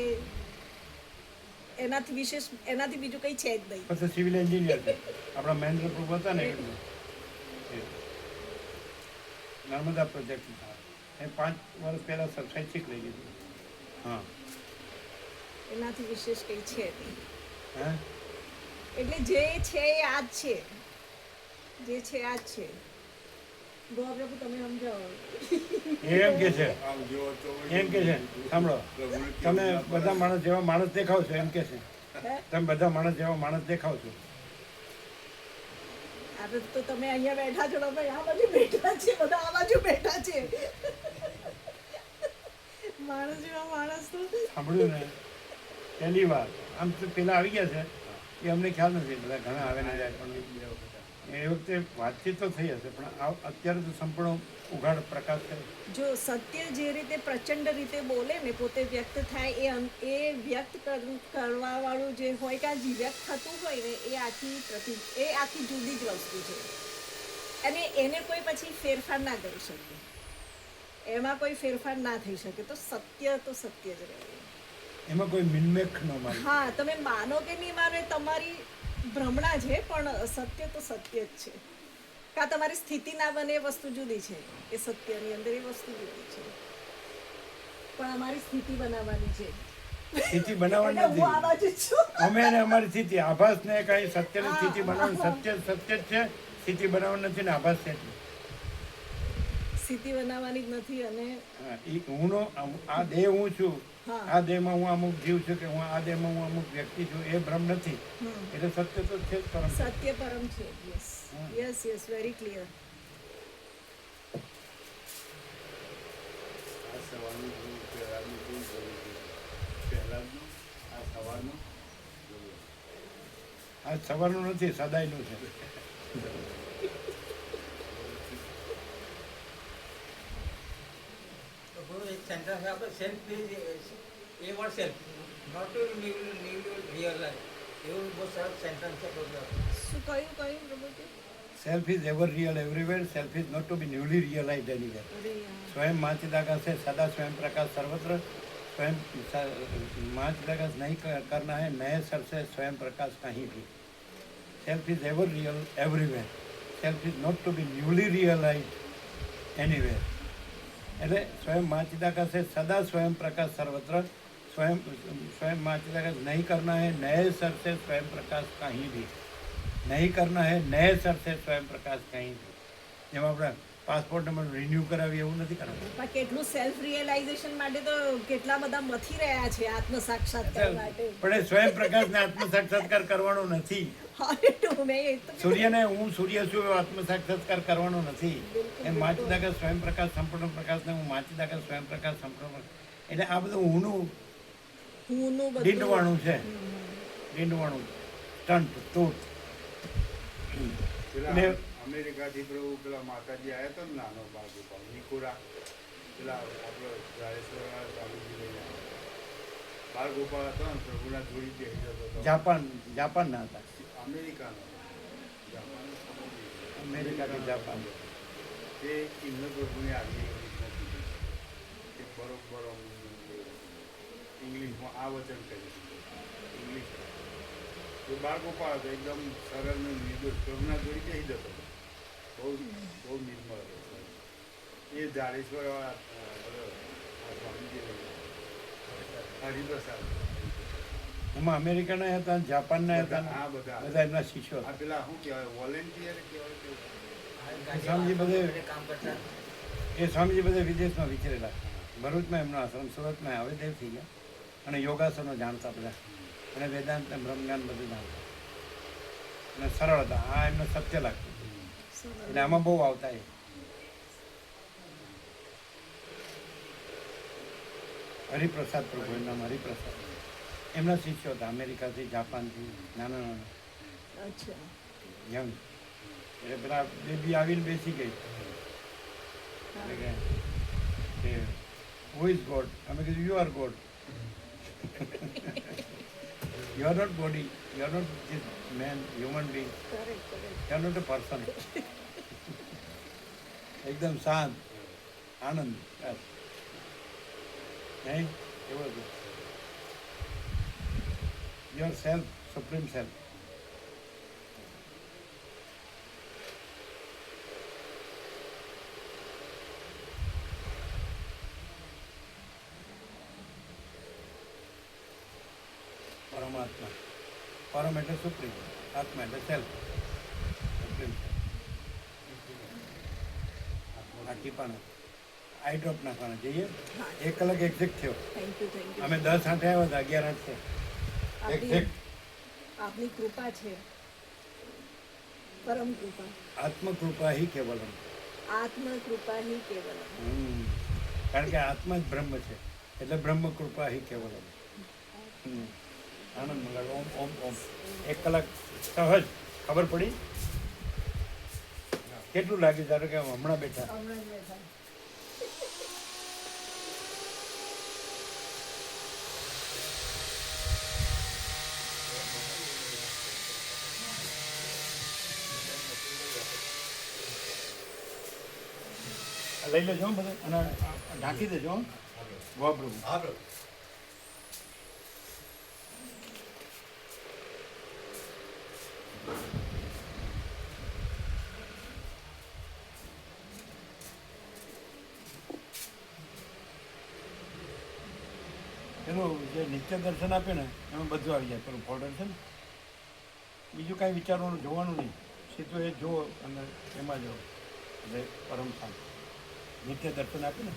એનાથી વિશેષ, એનાથી બીજું કંઈ છે જ નહીં. પછી સિવિલ એન્જિનિયર છે આપણા મહેન્દ્ર પ્રભુ હતા ને, નર્મદા પ્રોજેક્ટ એ 5 વર્ષ પહેલાં શૈક્ષિક લઈ લીધું. હા, એનાથી વિશેષ કંઈ છે નહીં. હા, એટલે જે છે એ આ જ છે, જે છે આ જ છે. ગોવા પ્રભુ તમે સમજાવો. એમ કે છે, એમ કે છે, સાંભળો, તમે બધા માણસ જેવા માણસ દેખાવ છો, એમ કે છે, તમે બધા માણસ જેવા માણસ દેખાવ છો. આપણે તો તમે અહીંયા બેઠા છો, ભાઈ આ બાજુ બેઠા છે, બધા આ બાજુ બેઠા છે. માણસ જેવા માણસ તો સાંભળ્યું ને પહેલી વાર. આમ તો પેલા આવી ગયા છે એ અમને ખ્યાલ નથી, બધા ઘણા આવે ના જાય, પણ એ વખતે વાતચીત તો થઈ હશે, પણ અત્યારે તો સંપૂર્ણ ઉઘાડ પ્રકાશ છે. જો સત્ય જે રીતે પ્રચંડ રીતે બોલે ને, પોતે વ્યક્ત થાય, એ વ્યક્ત કરવા વાળું જે હોય કે આ જે વ્યક્ત થતું હોય ને, એ આખી જુદી જ વસ્તુ છે. અને એને કોઈ પછી ફેરફાર ના કરી શકે, એમાં કોઈ ફેરફાર ના થઈ શકે. તો સત્ય જ રહે, એમાં કોઈ મિનમેખ ન માને. હા, તમે માનો કે નહીં માનો તમારી ભ્રમણા છે, પણ સત્ય તો સત્ય જ છે. કાં તમારી સ્થિતિ ના બને એ વસ્તુ જુદી છે, એ સત્યની અંદર એ વસ્તુ જુદી છે, પણ અમારી સ્થિતિ બનાવવાની છે. સ્થિતિ બનાવવાની એટલે હું આ નથી, બાજુ જ છું. અમે એને અમારી સ્થિતિ, આભાસ ને કઈ સત્યની સ્થિતિ બનાવવાની. સત્ય જ છે, સ્થિતિ બનાવવાની નથી ને આભાસ છે. સ્થિતિ બનાવવાની જ નથી અને એ હુંનો આ દેહ હું છું, હા. આ દેહમાં હું અમુક જીવ છું કે હું આ દેહમાં હું અમુક વ્યક્તિ છું, એ ભ્રમ નથી. એટલે સત્ય તો છે જ પરમ. સત્ય પરમ છે. Yes yes yes, very clear. આ સવારનું જોવું પહેલાંનું કેવું કરવું છે, પહેલાંનું આ સવારનું જોવું. આ સવારનું નથી, સદાયનું છે. એક સેન્ટેન્સ આપણે સેલ્ફ એ word self not to realize એવું બહુ સરસ સેન્ટેન્સ છે પ્રભુ. શું કયું પ્રભુજી? Self is ever real everywhere, self is not to be newly realize anywhere. અરે યાર. स्वयं माँ चिदाकाश है, सदा स्वयं प्रकाश सर्वत्र. स्वयं माँ चिदाकाश नहीं करना है नए सर से स्वयं प्रकाश कहीं भी. Self is ever real everywhere, self is not to be newly realize anywhere. એટલે સ્વયં માँ चिदाकाश है, सदा स्वयं प्रकाश सर्वत्र. स्वयं माँ चिदाकाश नहीं करना है नए सर से स्वयं प्रकाश कहीं भी. नहीं करना है नए सर से स्वयं प्रकाश कहीं भी. જેમાં આપણે પાસપોર્ટ નંબર રિન્યૂ કરાવી એવું નથી કરવાનું. પણ કેટલું સેલ્ફ રિયલાઇઝેશન માટે તો કેટલા બધા મથી રહ્યા છે આત્મ સાક્ષાત્કાર માટે. પણ એ સ્વયં પ્રકાશને આત્મ સાક્ષાત્કાર કરવાનો નથી. અરે તો મેં એ તો સૂર્યને હું સૂર્ય છું એવો આત્મ સાક્ષાત્કાર કરવાનો નથી. એ માચિદાકાશ સ્વયં પ્રકાશ સંપૂર્ણ પ્રકાશને હું માચિદાકાશ સ્વયં પ્રકાશ સંપૂર્ણ પ્રકાશ. એટલે આ બધું હુંનું હુંનું બધું ડીંડવાણું છે. ડીંડવાણું સ્ટન્ટ તૂટ. પેલા એટલે અમેરિકાથી પ્રભુ પેલા માતાજી આવ્યા હતા ને નાનો બાળ ગોપાલ નિકોરા, પેલા આપણો જાડેશ્વર સ્વામીજી લઈને આવ્યા. બાળ ગોપાલ હતો ને પ્રભુના જોડી બેસી જતો હતો. જાપાનના હતા. અમેરિકાનો જાપાન અમેરિકાથી જાપાન. તે એમને પ્રભુને આગલી ઇંગ્લિશમાં કીધું કે બરોબર ઇંગ્લિશમાં આ વચન કરી દીધું ઇંગ્લિશ. એ બાળ ગોપાલ હતો, એકદમ સરળ ને નિર્દોષ પ્રભુના જોડી બેસી જતો હતો. બહુ બહુ નિર્મળ હતો. એ જાડેશ્વર સ્વામીજી હરિપ્રસાદ એમાં અમેરિકાના હતા, જાપાનના હતા, આ બધા બધા એમના શિષ્યો આ હતા. પેલા શું કહેવાય વોલેન્ટિયર કહેવાય કે સ્વામીજી બધે કામ કરતા એ સ્વામીજી બધે વિદેશમાં વિચરેલા. ભરૂચમાં એમનો આશ્રમ, સુરતમાં હવે દેવ થઈ ગયા. અને યોગાસનો જાણતા બધા, અને વેદાંત ને બ્રહ્મજ્ઞાન બધું જાણતા. અને સરળ હતા. આ એમને સત્ય લાગતું. એટલે આમાં બહુ આવતા એ. હરિપ્રસાદ પ્રભુ, એમનું નામ હરિપ્રસાદ. એમના શિષ્યો હતા અમેરિકાથી, જાપાનથી, નાના નાના અચ્છા. યંગ. એટલે પેલા બેબી આવીને બેસી ગઈ. એટલે કે હુ ઇઝ ગોડ? અમે કીધું you are God. You are not body, you are not this man, human being, correct correct. You are not a person. એકદમ શાંત, આનંદ. બસ. નહીં એવું હતું. Your self, supreme self. પરમાત્મા. પરમ એટલે સુપ્રીમ, આત્મા એટલે સેલ્ફ, સુપ્રીમ સેલ્ફ. આ ટીપાના આઈ ડ્રોપ નાખવાના જઈએ. 1 કલાક એક્ઝેક્ટ થયો. Thank you thank you. અમે 10 આઠે આવ્યા હતા, 11 આઠે એક્ઝેક્ટ. આપની કૃપા છે, પરમ કૃપા. આત્મકૃપા હિ કેવલમ. આત્મ કૃપા હિ કેવલમ. કારણ કે આત્મા જ બ્રહ્મ છે, એટલે બ્રહ્મ કૃપા હિ કેવલમ. આનંદ મંગળ. ઓમ ઓમ ઓમ. 1 કલાક સહજ ખબર પડી. કેટલું લાગ્યું ધારો કે હમણાં બેઠા. હમણાં જ બેઠા. લઈ લેજો બધે અને ઢાંકી દેજો. વાહ પ્રભુ. એનું જે નિત્ય દર્શન આપે ને એમાં બધું આવી જાય. પેલું ફોલ્ડર છે ને, બીજું કાંઈ વિચારવાનું જોવાનું નહીં, સીધું એ જુઓ અને એમાં જાઓ એટલે પરમ શાંતિ. નિત્ય દર્શન આપે ને